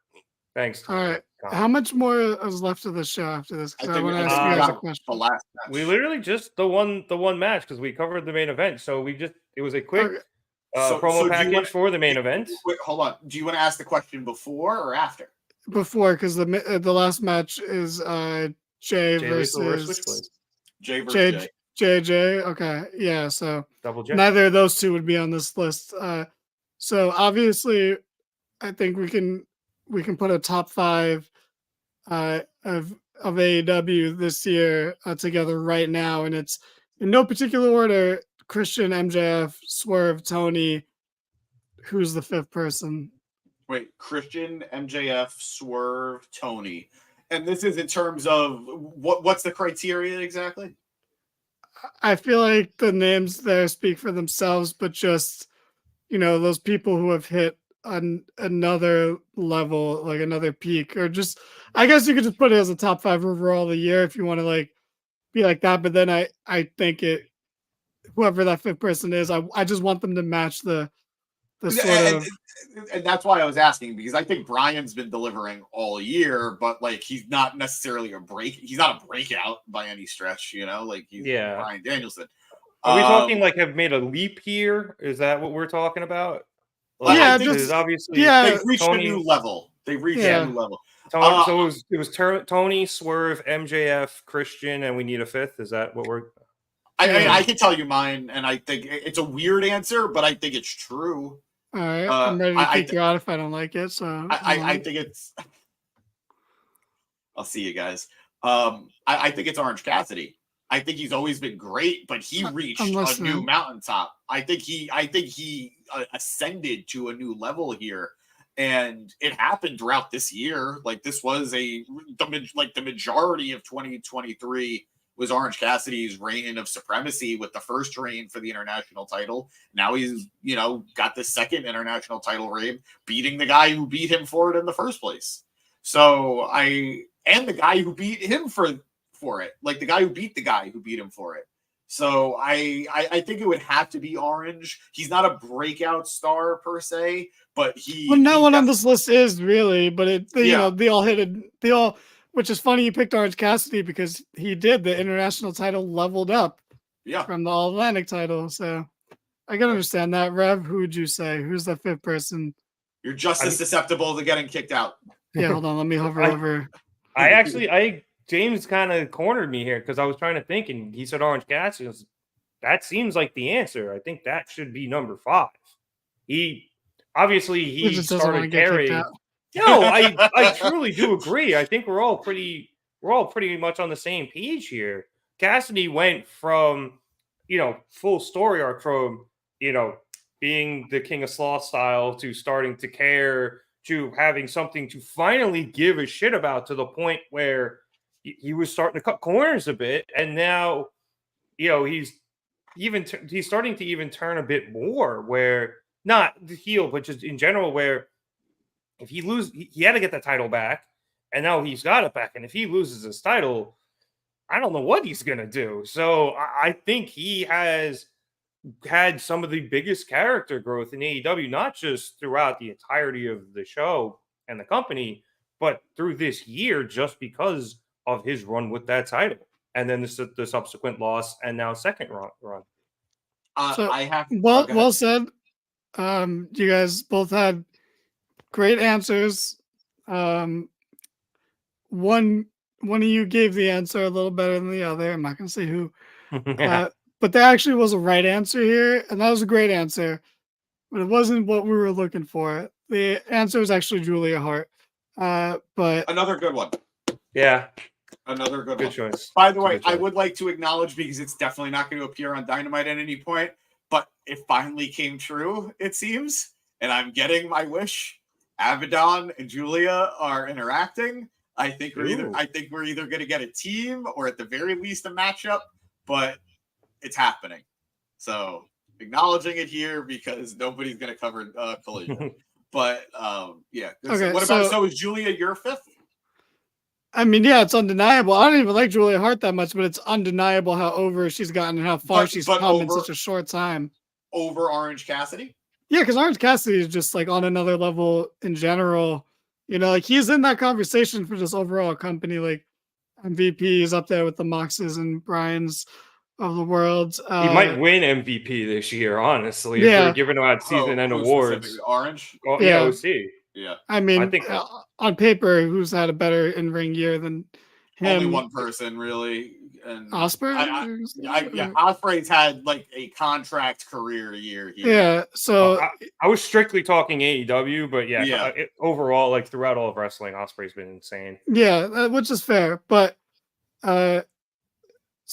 Thanks. All right. How much more is left of the show after this? Because I want to ask you guys a question. The last match. We literally just the one match because we covered the main event. So it was a quick promo package for the main event. Wait, hold on. Do you want to ask the question before or after? Before, because the last match is Jay versus Jay versus JJ. Okay, yeah. So double J. Neither of those two would be on this list. So obviously, I think we can put a top 5 of AEW this year together right now, and it's in no particular order: Christian, MJF, Swerve, Toni. Who's the 5th person? Wait, Christian, MJF, Swerve, Toni. And this is in terms of what's the criteria exactly? I feel like the names there speak for themselves, but just, those people who have hit another level, like another peak, or just, I guess you could just put it as a top 5 overall of the year if you want to be like that. But then I think whoever that 5th person is, I just want them to match the sort of. And that's why I was asking, because I think Brian's been delivering all year, but he's not necessarily he's not a breakout by any stretch, he's Bryan Danielson. Are we talking have made a leap here? Is that what we're talking about? Obviously, they've reached a new level. They've reached a new level. So it was Toni, Swerve, MJF, Christian, and we need a 5th. Is that what we're? I can tell you mine, and I think it's a weird answer, but I think it's true. All right, I'm ready to kick you out if I don't like it. So I think it's. I'll see you guys. I think it's Orange Cassidy. I think he's always been great, but he reached a new mountaintop. I think he ascended to a new level here, and it happened throughout this year. This was the majority of 2023 was Orange Cassidy's reign of supremacy with the first reign for the international title. Now he's, got the 2nd international title reign, beating the guy who beat him for it in the first place. So and the guy who beat him for it, the guy who beat the guy who beat him for it. So I think it would have to be Orange. He's not a breakout star per se, but Well, no one on this list is really, but they all hit it. They all, which is funny. You picked Orange Cassidy because he did the international title leveled up from the All Atlantic title. So I can understand that. Rev, who would you say? Who's the fifth person? You're just as susceptible to getting kicked out. Yeah, hold on. Let me hover over. James kind of cornered me here because I was trying to think, and he said Orange Cassidy. That seems like the answer. I think that should be number 5. He started carrying. No, I truly do agree. I think we're all pretty much on the same page here. Cassidy went from, full story arc from, being the King of Sloth style to starting to care to having something to finally give a shit about, to the point where he was starting to cut corners a bit, and now, he's starting to even turn a bit more, where not the heel, but just in general, where if he had to get the title back, and now he's got it back, and if he loses his title, I don't know what he's gonna do. So I think he has had some of the biggest character growth in AEW, not just throughout the entirety of the show and the company, but through this year, just because of his run with that title, and then the subsequent loss, and now second run. Well said. You guys both had great answers. One of you gave the answer a little better than the other. I'm not gonna say who, but there actually was a right answer here, and that was a great answer, but it wasn't what we were looking for. The answer was actually Julia Hart. But another good one. Yeah. Another good one. Choice. By the way, I would like to acknowledge, because it's definitely not going to appear on Dynamite at any point, but it finally came true, it seems, and I'm getting my wish. Abaddon and Julia are interacting. I think we're either going to get a team, or at the very least a matchup, but it's happening. So acknowledging it here, because nobody's going to cover Collision. But yeah. Okay, so is Julia your fifth? I mean, yeah, it's undeniable. I don't even like Julia Hart that much, but it's undeniable how over she's gotten and how far she's come in such a short time. Over Orange Cassidy? Yeah, because Orange Cassidy is just like on another level in general. Like he's in that conversation for just overall company. Like MVP is up there with the Moxes and Bryans of the world. He might win MVP this year, honestly. Yeah. If we're giving out season end awards. Orange? Yeah. OC. Yeah. I mean, I think on paper, who's had a better in-ring year than him? Only one person, really. And Ospreay? Ospreay's had like a contract career year here. Yeah, so I was strictly talking AEW, but overall, like throughout all of wrestling, Ospreay's been insane. Yeah, which is fair, but so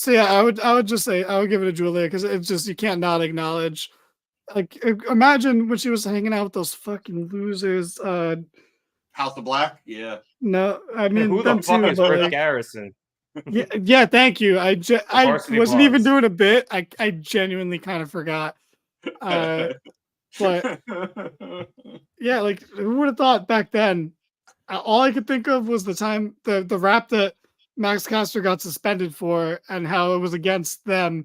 yeah, I would just say I would give it to Julia, because it's just, you can't not acknowledge. Like, imagine when she was hanging out with those fucking losers. House of Black? Yeah. No, I mean, who the fuck is Chris Garrison? Yeah, thank you. I wasn't even doing a bit. I genuinely kind of forgot. But yeah, like, who would have thought back then? All I could think of was the time the rap that Max Caster got suspended for, and how it was against them,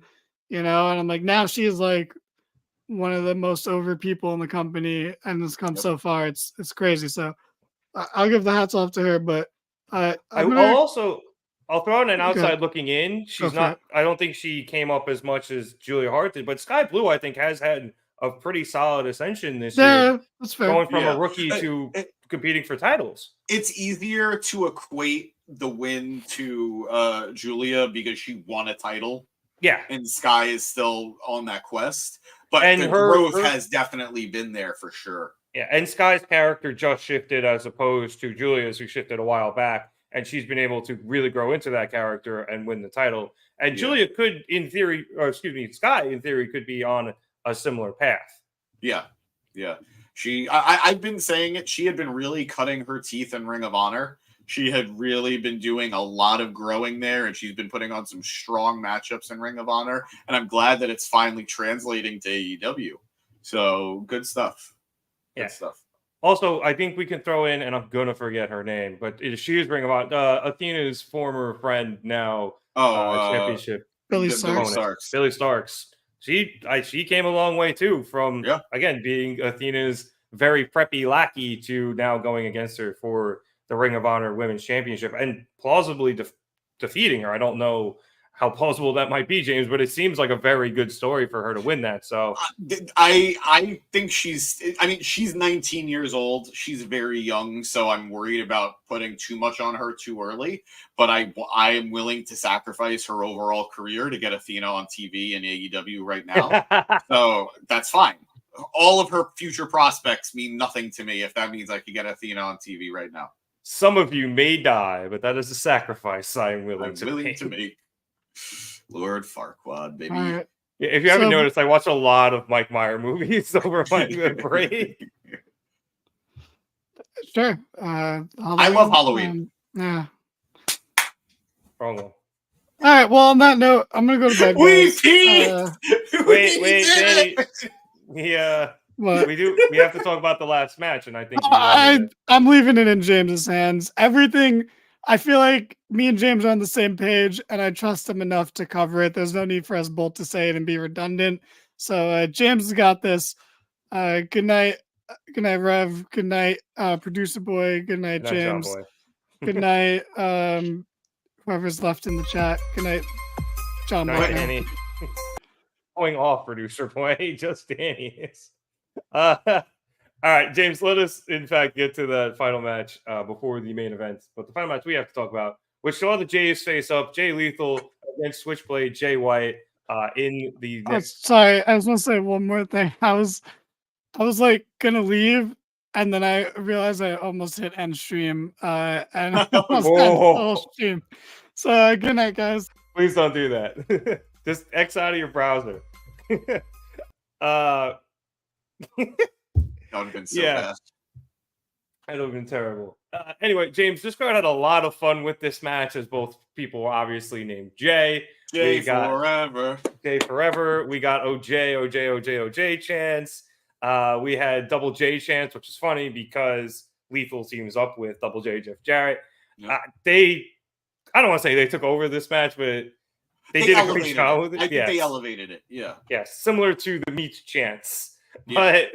and I'm like, now she is like one of the most over people in the company, and has come so far. It's crazy. So I'll give the hats off to her, but I'll throw in an outside looking in. She's not. I don't think she came up as much as Julia Hart did, but Skye Blue, I think, has had a pretty solid ascension this year. Yeah, that's fair. Going from a rookie to competing for titles. It's easier to equate the win to Julia because she won a title. Yeah, and Skye is still on that quest, but the growth has definitely been there for sure. Yeah, and Skye's character just shifted as opposed to Julia's, who shifted a while back. And she's been able to really grow into that character and win the title. And Julia could, in theory, Skye, in theory, could be on a similar path. Yeah. I've been saying it. She had been really cutting her teeth in Ring of Honor. She had really been doing a lot of growing there, and she's been putting on some strong matchups in Ring of Honor. And I'm glad that it's finally translating to AEW. So good stuff. Good stuff. Also, I think we can throw in, and I'm going to forget her name, but she is Ring of Honor, Athena's former friend now, championship. Billy Starks. Billy Starks. She came a long way too from again being Athena's very preppy lackey to now going against her for the Ring of Honor Women's Championship and plausibly defeating her. I don't know how plausible that might be, James, but it seems like a very good story for her to win that. So I think she's 19 years old. She's very young, so I'm worried about putting too much on her too early. But I am willing to sacrifice her overall career to get Athena on TV in AEW right now. So that's fine. All of her future prospects mean nothing to me if that means I could get Athena on TV right now. Some of you may die, but that is a sacrifice I'm willing to make. Lord Farquaad, baby. Right. If you haven't noticed, I watch a lot of Mike Meyer movies over my break. Sure. I love Halloween. Yeah. Wrong one. All right. Well, on that note, I'm gonna go to bed. We peaked. Wait, Danny. We have to talk about the last match, and I think I'm leaving it in James's hands. Everything. I feel like me and James are on the same page, and I trust him enough to cover it. There's no need for us both to say it and be redundant. So James has got this. Good night, Rev. Good night, producer boy. Good night, James. Good night, whoever's left in the chat. Good night, John. Good night, Danny. Going off, producer boy. Just Danny is. All right, James, let us, in fact, get to the final match before the main event. But the final match we have to talk about, which saw the Jays face up, Jay Lethal against Switchblade Jay White in the next... Sorry, I was going to say one more thing. I was like, going to leave, and then I realized I almost hit end stream, and I almost end full stream. So, good night, guys. Please don't do that. Just X out of your browser. That would have been so fast. That would have been terrible. Anyway, James, this crowd had a lot of fun with this match, as both people were obviously named Jay. Forever. Jay Forever. We got OJ chants. We had Double J chants, which is funny because Lethal teams up with Double J Jeff Jarrett. Yeah. I don't want to say they took over this match, but they did a great job with it. I think they elevated it. Yeah. Yes, similar to the Meat chants. Yeah.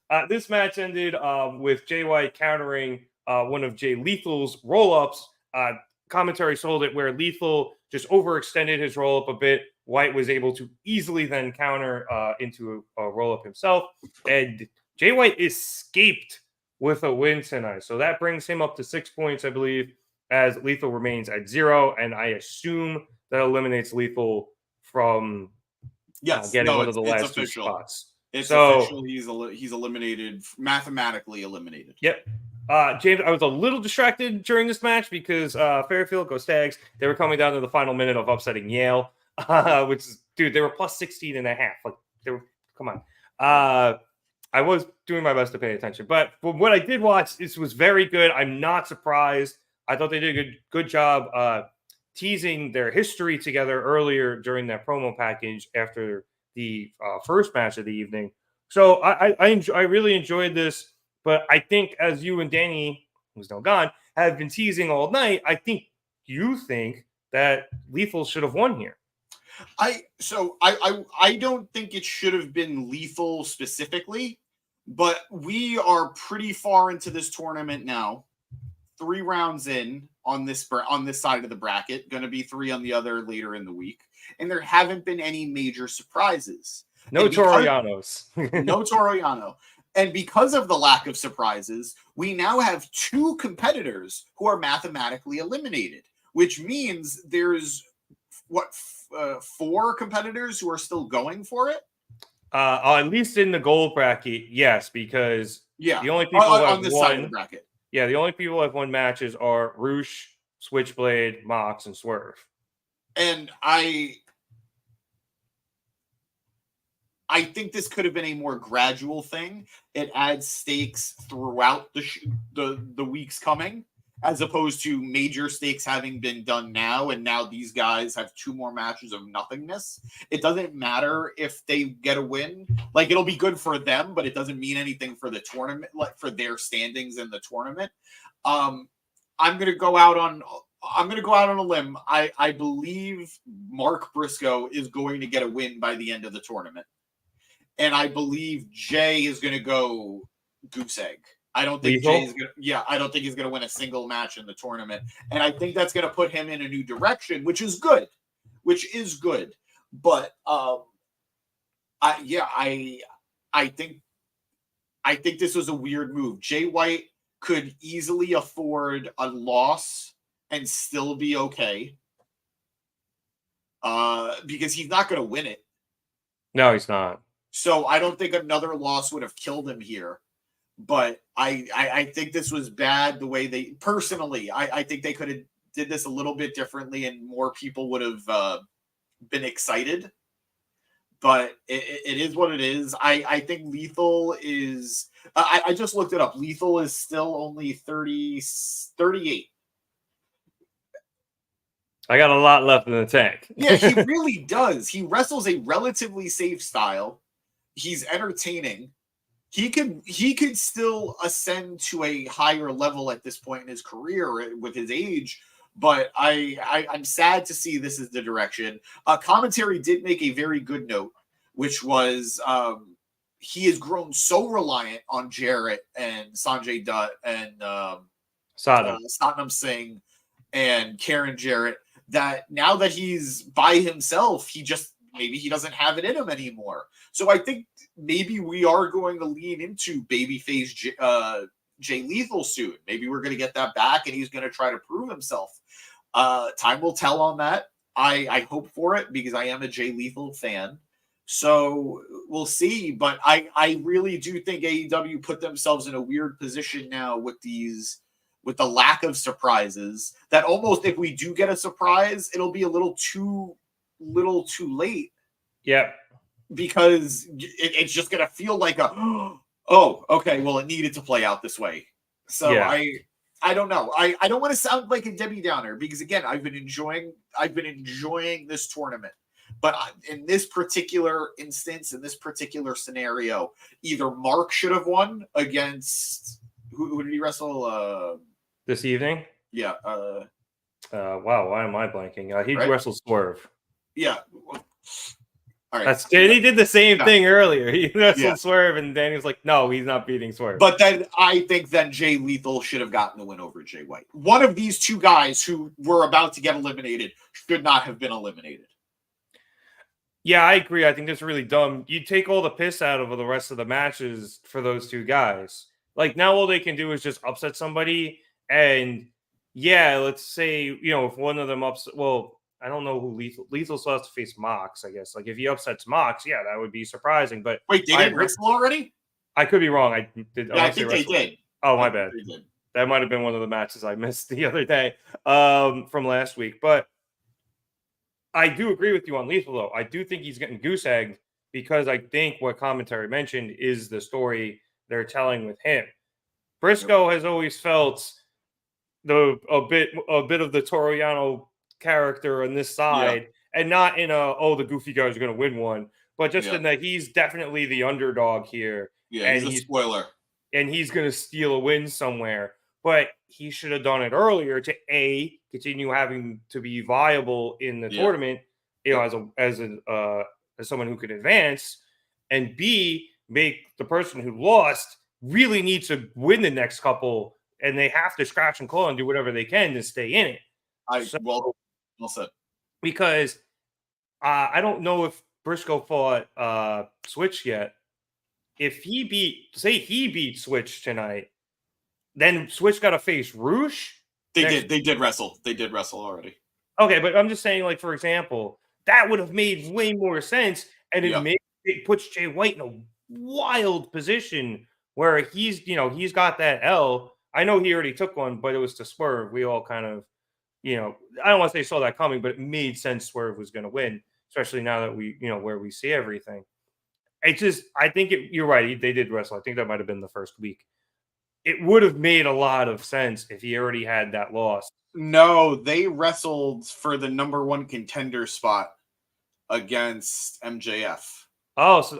But this match ended with Jay White countering one of Jay Lethal's roll-ups. Commentary sold it where Lethal just overextended his roll-up a bit. White was able to easily then counter into a roll-up himself. And Jay White escaped with a win tonight. So that brings him up to 6 points, I believe, as Lethal remains at 0. And I assume that eliminates Lethal from getting one of the last two spots. It's official. He's eliminated, mathematically eliminated. Yep. James, I was a little distracted during this match because Fairfield, go Stags, they were coming down to the final minute of upsetting Yale, which is, dude, they were plus 16 and a half. Like, they were, come on. I was doing my best to pay attention, but what I did watch, this was very good. I'm not surprised. I thought they did a good job teasing their history together earlier during that promo package after the first match of the evening. So I really enjoyed this, but I think as you and Danny, who's now gone, have been teasing all night, I think you think that Lethal should have won here. I don't think it should have been Lethal specifically, but we are pretty far into this tournament now. 3 rounds in on this side of the bracket, going to be 3 on the other later in the week. And there haven't been any major surprises. No Toru Yanos. No Toru Yano. And because of the lack of surprises, we now have 2 competitors who are mathematically eliminated, which means there's 4 competitors who are still going for it? At least in the gold bracket, yes, because the only people on this side of the bracket. Yeah, the only people who have won matches are Roosh, Switchblade, Mox, and Swerve. And I think this could have been a more gradual thing. It adds stakes throughout the weeks coming, as opposed to major stakes having been done now, and now these guys have 2 more matches of nothingness. It doesn't matter if they get a win. Like, it'll be good for them, but it doesn't mean anything for the tournament, like for their standings in the tournament. I'm going to go out I'm going to go out on a limb. I believe Mark Briscoe is going to get a win by the end of the tournament. And I believe Jay is going to go goose egg. I don't think Lethal? Jay is going to, I don't think he's going to win a single match in the tournament. And I think that's going to put him in a new direction, which is good. But I think this was a weird move. Jay White could easily afford a loss and still be okay. Because he's not going to win it. No, he's not. So I don't think another loss would have killed him here. But I think this was bad the way they personally. I think they could have did this a little bit differently and more people would have been excited. But it is what it is. I think Lethal is. I just looked it up. Lethal is still only 38. I got a lot left in the tank. Yeah, he really does. He wrestles a relatively safe style. He's entertaining. He could still ascend to a higher level at this point in his career with his age. But I'm sad to see this is the direction. Commentary did make a very good note, which was he has grown so reliant on Jarrett and Sanjay Dutt and Satnam Singh and Karen Jarrett that now that he's by himself, maybe he doesn't have it in him anymore. So I think maybe we are going to lean into babyface Jay Lethal soon. Maybe we're going to get that back and he's going to try to prove himself. Time will tell on that. I hope for it because I am a Jay Lethal fan. So we'll see. But I really do think AEW put themselves in a weird position now with the lack of surprises that almost if we do get a surprise, it'll be a little too late. Yep. Because it's just going to feel like oh, okay, well, it needed to play out this way. So yeah. I don't know. I don't want to sound like a Debbie Downer because again, I've been enjoying this tournament. But in this particular instance, in this particular scenario, either Mark should have won against who did he wrestle this evening? Yeah. Wow, why am I blanking? He wrestled Swerve. Yeah. All right. He did the same thing earlier. He wrestled Swerve, and Danny was like, no, he's not beating Swerve. But then I think then Jay Lethal should have gotten the win over Jay White. One of these two guys who were about to get eliminated should not have been eliminated. Yeah, I agree. I think that's really dumb. You take all the piss out of the rest of the matches for those two guys. Like, now all they can do is just upset somebody. And, yeah, let's say, if one of them well, I don't know who Lethal still has to face Mox, I guess. Like, if he upsets Mox, yeah, that would be surprising. But wait, they didn't wrestle already? I could be wrong. I think they did. Oh, my bad. That might have been one of the matches I missed the other day from last week. But I do agree with you on Lethal, though. I do think he's getting goose-egged because I think what commentary mentioned is the story they're telling with him. Briscoe has always felt a bit of the Toriano character on this side, and not in the goofy guys are going to win one, but just in that he's definitely the underdog here. Yeah, and he's a spoiler. And he's going to steal a win somewhere. But he should have done it earlier to continue having to be viable in the tournament, as someone who could advance, and B, make the person who lost really need to win the next couple, and they have to scratch and claw and do whatever they can to stay in it. Well said. Because I don't know if Briscoe fought Switch yet. If he beat Switch tonight, then Switch got to face Roosh. They did wrestle. They did wrestle already. Okay, but I'm just saying, like, for example, that would have made way more sense, and it puts Jay White in a wild position where he's got that L. I know he already took one, but it was to Swerve. We all kind of, I don't want to say saw that coming, but it made sense Swerve was going to win, especially now that we, where we see everything. I think you're right. They did wrestle. I think that might have been the first week. It would have made a lot of sense if he already had that loss. No, they wrestled for the number one contender spot against MJF. Oh, so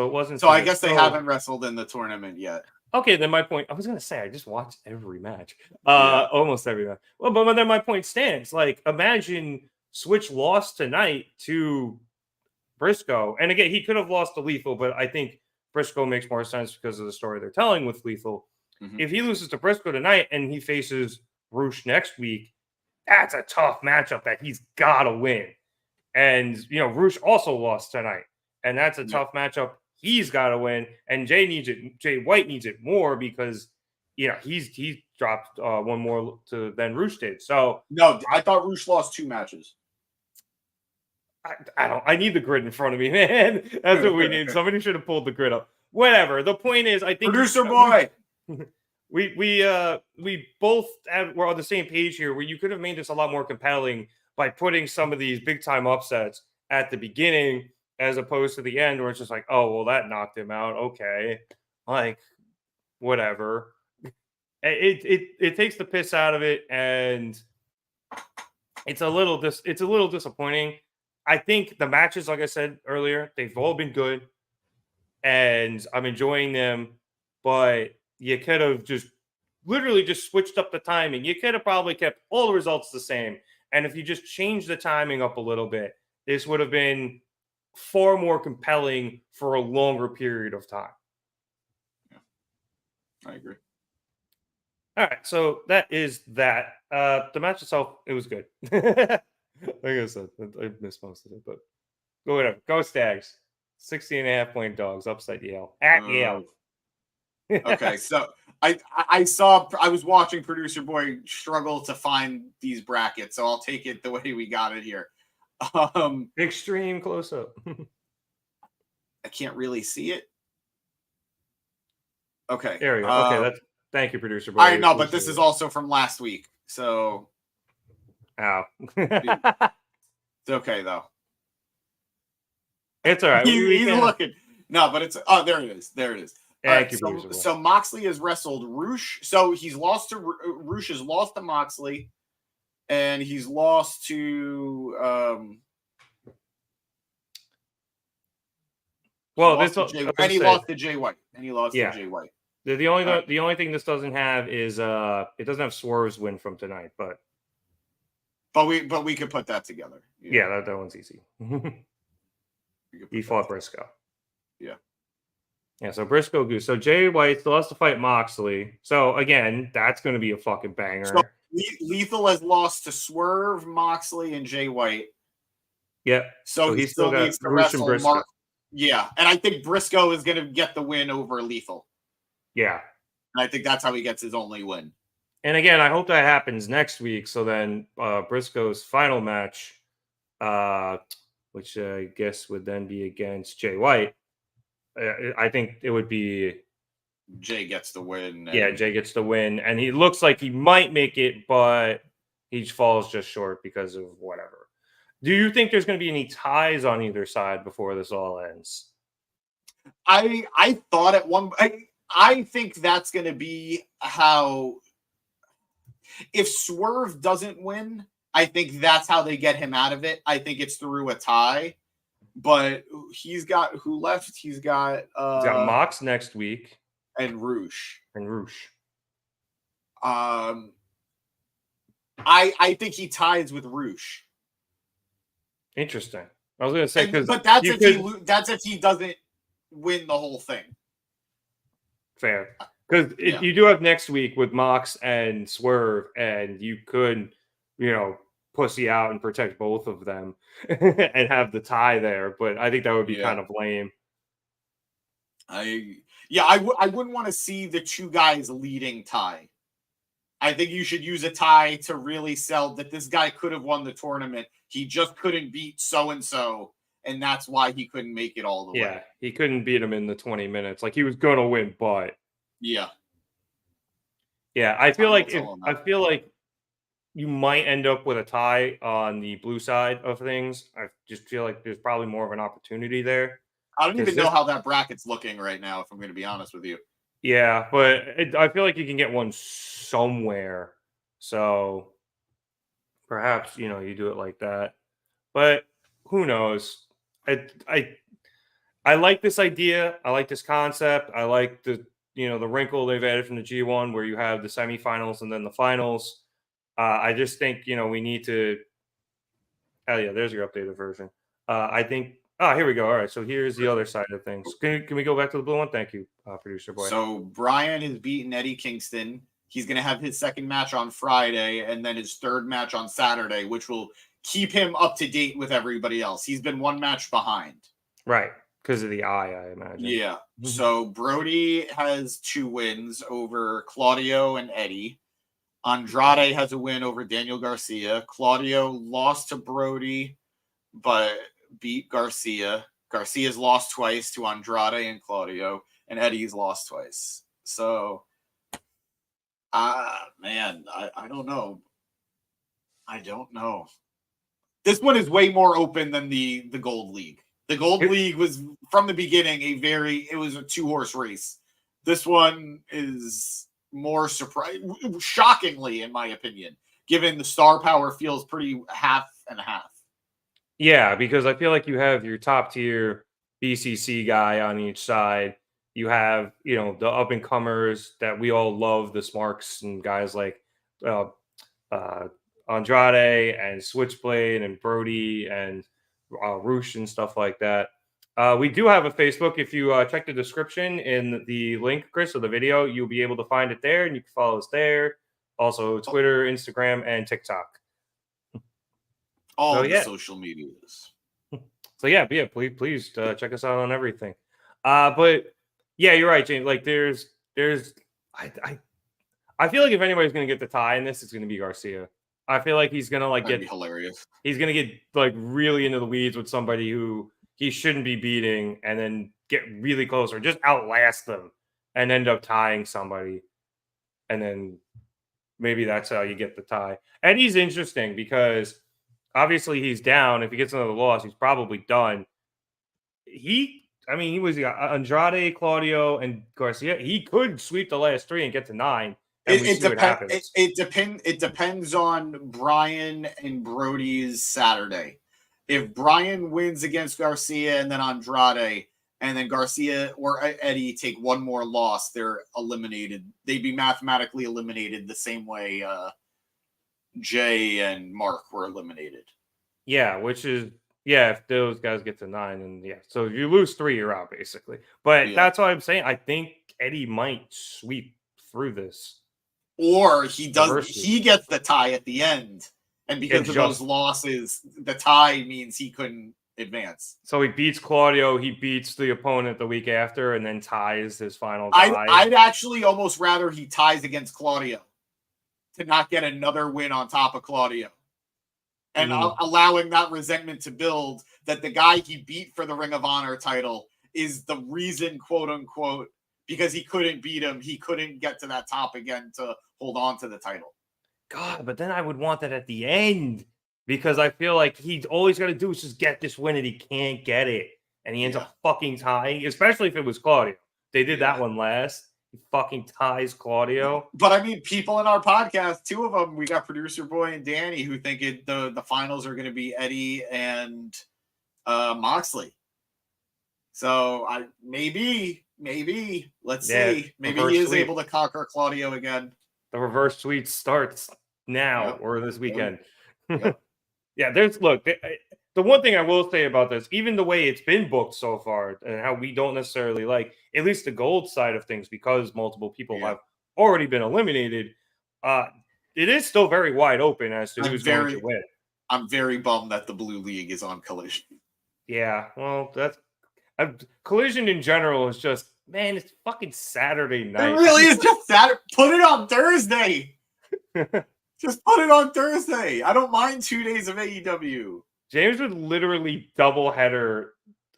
it wasn't. So I guess they haven't wrestled in the tournament yet. Okay, then my point. I was gonna say I just watched every match, almost every match. Well, but then my point stands. Like, imagine Switch lost tonight to Briscoe, and again, he could have lost to Lethal, but I think Briscoe makes more sense because of the story they're telling with Lethal. Mhm. If he loses to Briscoe tonight and he faces Roosh next week, that's a tough matchup that he's got to win. And, Roosh also lost tonight, and that's a tough matchup he's got to win. And Jay White needs it more because, he's dropped one more than Roosh did. So no, I thought Roosh lost 2 matches. I need the grid in front of me, man. That's what we need. Somebody should have pulled the grid up. Whatever. The point is, I think Producer boy. We both were on the same page here, where you could have made this a lot more compelling by putting some of these big time upsets at the beginning as opposed to the end, where it's just like, oh well, that knocked him out. Okay, like whatever. It takes the piss out of it, and it's a little disappointing. I think the matches, like I said earlier, they've all been good, and I'm enjoying them. But you could have literally switched up the timing. You could have probably kept all the results the same. And if you just changed the timing up a little bit, this would have been far more compelling for a longer period of time. Yeah, I agree. All right, so that is that. The match itself, it was good. Like I said, I missed most of it, but go whatever. Go Stags. 16.5-point dogs, upside Yale. At Yale. Okay, so I was watching Producer Boy struggle to find these brackets, so I'll take it the way we got it here. Extreme close up. I can't really see it. Okay. There we go. Okay, thank you, Producer Boy. I know, but this is also from last week, so ow. It's okay though. It's all right. He's looking. No, but it's there it is. There it is. Thank you, so Moxley has wrestled Roosh. So he's lost to Roosh has lost to Moxley, and he's lost to he lost to Jay White. And he lost to Jay White. The only thing this doesn't have is it doesn't have Swerve's win from tonight, but we could put that together. Yeah, that one's easy. He fought Briscoe. Yeah. Yeah, so Briscoe goose. So Jay White still has to fight Moxley. So again, that's going to be a fucking banger. So Lethal has lost to Swerve, Moxley, and Jay White. Yep. So he still needs to wrestle Mark. Yeah, and I think Briscoe is going to get the win over Lethal. Yeah. And I think that's how he gets his only win. And again, I hope that happens next week. So then Briscoe's final match, which I guess would then be against Jay White. I think it would be Jay gets the win. Yeah, Jay gets the win. And he looks like he might make it, but he falls just short because of whatever. Do you think there's going to be any ties on either side before this all ends? I thought at one I think that's going to be how if Swerve doesn't win, I think that's how they get him out of it. I think it's through a tie. But he's got who left? He's got Mox next week and Roosh. I think he ties with Roosh. Interesting. I was going to say but that's if he doesn't win the whole thing. Fair. Because you do have next week with Mox and Swerve, and you could, pussy out and protect both of them and have the tie there. But I think that would be kind of lame. I wouldn't want to see the two guys leading tie. I think you should use a tie to really sell that this guy could have won the tournament. He just couldn't beat so-and-so, and that's why he couldn't make it all the way. Yeah, he couldn't beat him in the 20 minutes. Like, he was going to win, but... Yeah. Yeah, I feel like you might end up with a tie on the blue side of things. I just feel like there's probably more of an opportunity there. I don't even know how that bracket's looking right now, if I'm going to be honest with you. Yeah, but I feel like you can get one somewhere. So perhaps, you do it like that. But who knows? I like this idea. I like this concept. I like the the wrinkle they've added from the G1 where you have the semifinals and then the finals. I just think, we need to. Hell yeah, there's your updated version. I think. Oh, here we go. All right, so here's the other side of things. Can we go back to the blue one? Thank you, producer boy. So Brian has beaten Eddie Kingston. He's going to have his second match on Friday and then his third match on Saturday, which will keep him up to date with everybody else. He's been one match behind. Right, because of the eye, I imagine. Yeah. So Brody has 2 wins over Claudio and Eddie. Andrade has a win over Daniel Garcia. Claudio lost to Brody, but beat Garcia. Garcia's lost twice to Andrade and Claudio, and Eddie's lost twice. So, man, I don't know. I don't know. This one is way more open than the Gold League. The Gold League was, from the beginning, it was a 2-horse race. This one is more shockingly, in my opinion, given the star power feels pretty half and half. Yeah, because I feel like you have your top tier BCC guy on each side. You have, the up and comers that we all love, the Smarks and guys like Andrade and Switchblade and Brody and Roosh and stuff like that. We do have a Facebook. If you check the description in the link, Chris, of the video, you'll be able to find it there, and you can follow us there. Also, Twitter, Instagram, and TikTok. All the social medias. So please check us out on everything. But yeah, you're right, James. Like there's I feel like if anybody's gonna get the tie in this, it's gonna be Garcia. I feel like he's gonna get hilarious. He's gonna get really into the weeds with somebody who he shouldn't be beating, and then get really close or just outlast them and end up tying somebody, and then maybe that's how you get the tie. And he's interesting because obviously he's down. If he gets another loss, he's probably done. He was Andrade, Claudio, and Garcia. He could sweep the last 3 and get to 9. It depends on Brian and Brody's Saturday. If Brian wins against Garcia and then Andrade, and then Garcia or Eddie take one more loss, they're eliminated. They'd be mathematically eliminated the same way Jay and Mark were eliminated. Yeah, which is, if those guys get to 9, and so if you lose 3, you're out basically. But that's what I'm saying. I think Eddie might sweep through this. Or he gets the tie at the end. And because of those losses, the tie means he couldn't advance. So he beats Claudio, he beats the opponent the week after, and then ties his final tie. I'd actually almost rather he ties against Claudio to not get another win on top of Claudio. And allowing that resentment to build, that the guy he beat for the Ring of Honor title is the reason, quote unquote, because he couldn't beat him, he couldn't get to that top again to hold on to the title. God, but then I would want that at the end, because I feel like he's always got to do is just get this win and he can't get it. And he ends up fucking tying, especially if it was Claudio. They did that one last. He fucking ties Claudio. But I mean, people in our podcast, 2 of them, we got Producer Boy and Danny, who think the finals are going to be Eddie and Moxley. So maybe, let's see. Maybe he is able to conquer Claudio again. The reverse sweep starts now or this weekend. Yep. The one thing I will say about this, even the way it's been booked so far and how we don't necessarily like, at least the gold side of things, because multiple people have already been eliminated, it is still very wide open as to who's going to win. I'm very bummed that the Blue League is on Collision. Yeah, well, Collision in general is just, man, it's fucking Saturday night. It really is just Saturday. Put it on Thursday. Just put it on Thursday. I don't mind 2 days of AEW. James would literally double header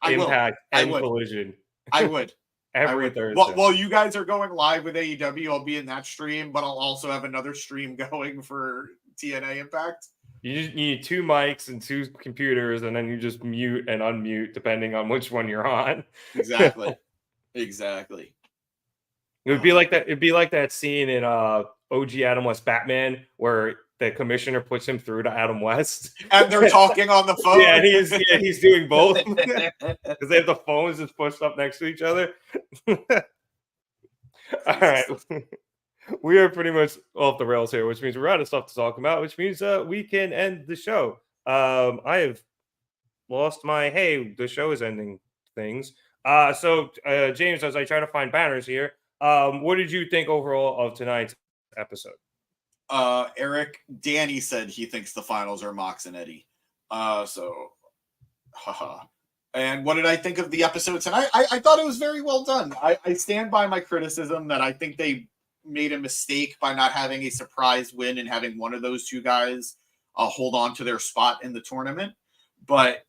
Impact and Collision. I would. Every Thursday. While you guys are going live with AEW, I'll be in that stream, but I'll also have another stream going for TNA Impact. You just need 2 mics and 2 computers, and then you just mute and unmute depending on which one you're on. Exactly. Exactly. It would be like that. It'd be like that scene in OG Adam West Batman where the commissioner puts him through to Adam West, and they're talking on the phone. Yeah, and he's doing both because they have the phones just pushed up next to each other. All right. We are pretty much off the rails here, which means we're out of stuff to talk about, which means we can end the show. I have lost my the show is ending things. So James, as I try to find banners here, what did you think overall of tonight's episode? Eric, Danny said he thinks the finals are Mox and Eddie. Haha. And what did I think of the episode tonight? I thought it was very well done. I stand by my criticism that I think they made a mistake by not having a surprise win and having one of those two guys hold on to their spot in the tournament. But,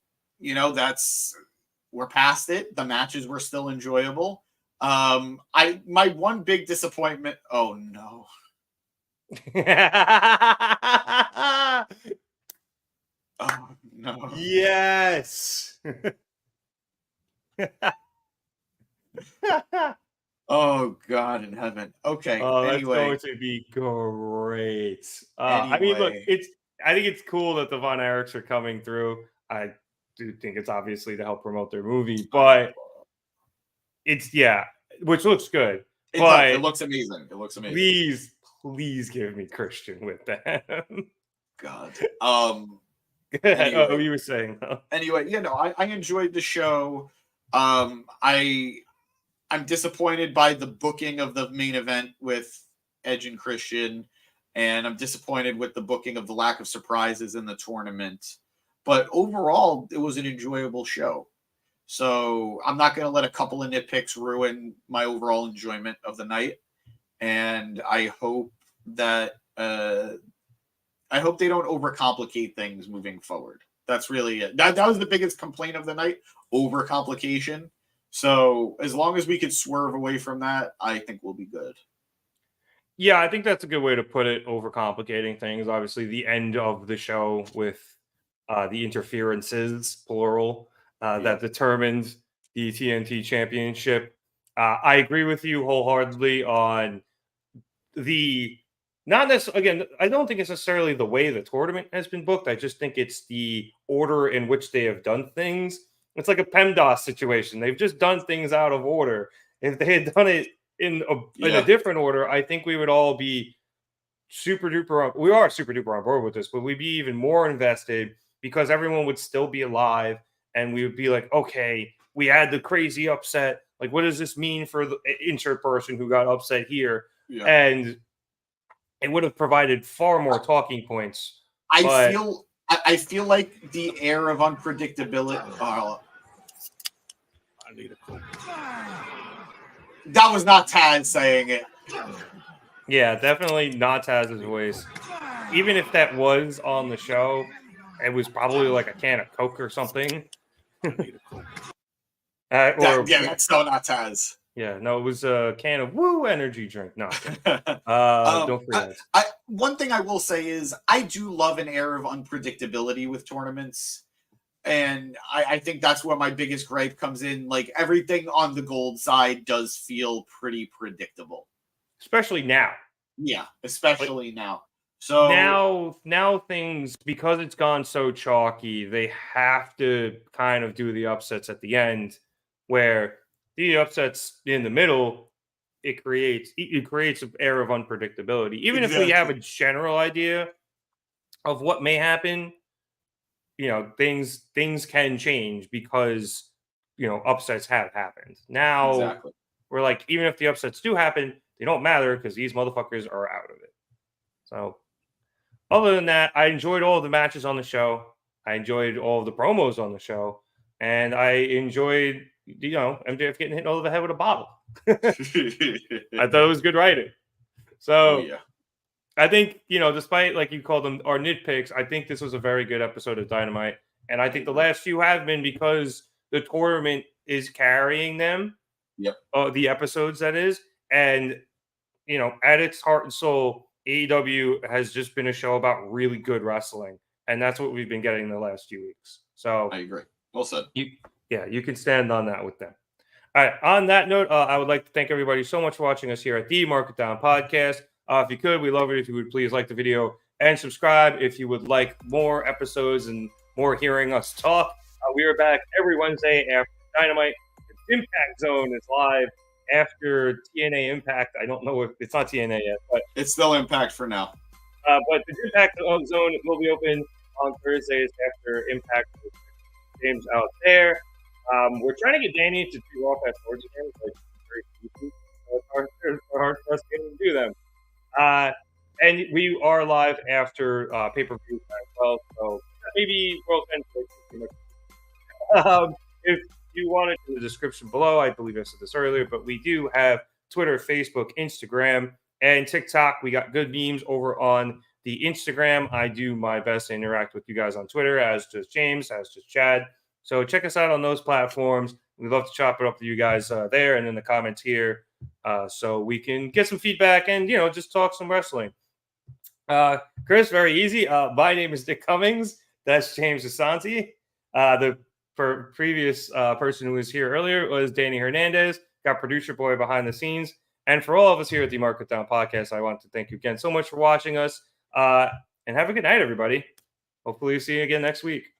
we're past it. The matches were still enjoyable. My one big disappointment. Oh, no. Oh, no. Yes. Oh, God in heaven. Okay. Oh, anyway. that's going to be great. Anyway. I mean, look, I think it's cool that the Von Erichs are coming through. I do think it's obviously to help promote their movie, but it's which looks good. It looks amazing. It looks amazing. Please give me Christian with them. God. Anyway, you were saying. Anyway, I enjoyed the show. I'm disappointed by the booking of the main event with Edge and Christian, and I'm disappointed with the booking of the lack of surprises in the tournament. But overall, it was an enjoyable show. So I'm not going to let a couple of nitpicks ruin my overall enjoyment of the night. And I hope that they don't overcomplicate things moving forward. That's really it. That was the biggest complaint of the night, overcomplication. So as long as we could swerve away from that, I think we'll be good. Yeah, I think that's a good way to put it, overcomplicating things. Obviously, the end of the show with the interferences, plural, that determined the TNT championship. I agree with you wholeheartedly on not necessarily, again, I don't think it's necessarily the way the tournament has been booked. I just think it's the order in which they have done things. It's like a PEMDAS situation. They've just done things out of order. If they had done it in a different order, I think we would all be super duper on board with this, but we'd be even more invested because everyone would still be alive and we would be like, okay, we had the crazy upset. Like, what does this mean for the insert person who got upset here? Yeah. And it would have provided far more talking points. I feel like the air of unpredictability. I need a Copeland. That was not Taz saying it. Yeah, definitely not Taz's voice. Even if that was on the show, it was probably like a can of Coke or something. That's still not Taz. Yeah, no, it was a can of Woo energy drink. No, don't forget. One thing I will say is I do love an air of unpredictability with tournaments. And I think that's where my biggest gripe comes in. Like, everything on the gold side does feel pretty predictable. Especially now. Yeah, especially now. So now things, because it's gone so chalky, they have to kind of do the upsets at the end, where the upsets in the middle, it creates an air of unpredictability. Even if we have a general idea of what may happen, things can change because upsets have happened. Now we're like, even if the upsets do happen, they don't matter because these motherfuckers are out of it. So other than that, I enjoyed all of the matches on the show. I enjoyed all of the promos on the show, and I enjoyed MJF getting hit over the head with a bottle. I thought it was good writing. So I think, despite, like you called them, our nitpicks, I think this was a very good episode of Dynamite. And I think the last few have been because the tournament is carrying them. Yep. The episodes, that is. And, at its heart and soul, AEW has just been a show about really good wrestling. And that's what we've been getting the last few weeks. So I agree. Well said. You can stand on that with them. All right. On that note, I would like to thank everybody so much for watching us here at the Mark It Down Podcast. If you could, we love it if you would please like the video and subscribe if you would like more episodes and more hearing us talk. We are back every Wednesday after Dynamite. Impact Zone is live, after TNA Impact. I don't know if it's not TNA yet, but it's still Impact for now. But the Impact Zone will be open on Thursdays after Impact games out there. We're trying to get Danny to do Raw Fast Forwards again. Like, very easy. So it's hard for us to get him to do them. And we are live after pay-per-view as well. So maybe World End. If you want it in the description below, I believe I said this earlier, but we do have Twitter, Facebook, Instagram, and TikTok. We got good memes over on the Instagram. I do my best to interact with you guys on Twitter, as does James, as does Chad. So check us out on those platforms. We'd love to chop it up with you guys there and in the comments here, so we can get some feedback and, just talk some wrestling. Chris, very easy. My name is Dick Cummings. That's James Asante. The previous person who was here earlier was Danny Hernandez. Got producer boy behind the scenes. And for all of us here at the Market Down Podcast, I want to thank you again so much for watching us. And have a good night, everybody. Hopefully, we'll see you again next week.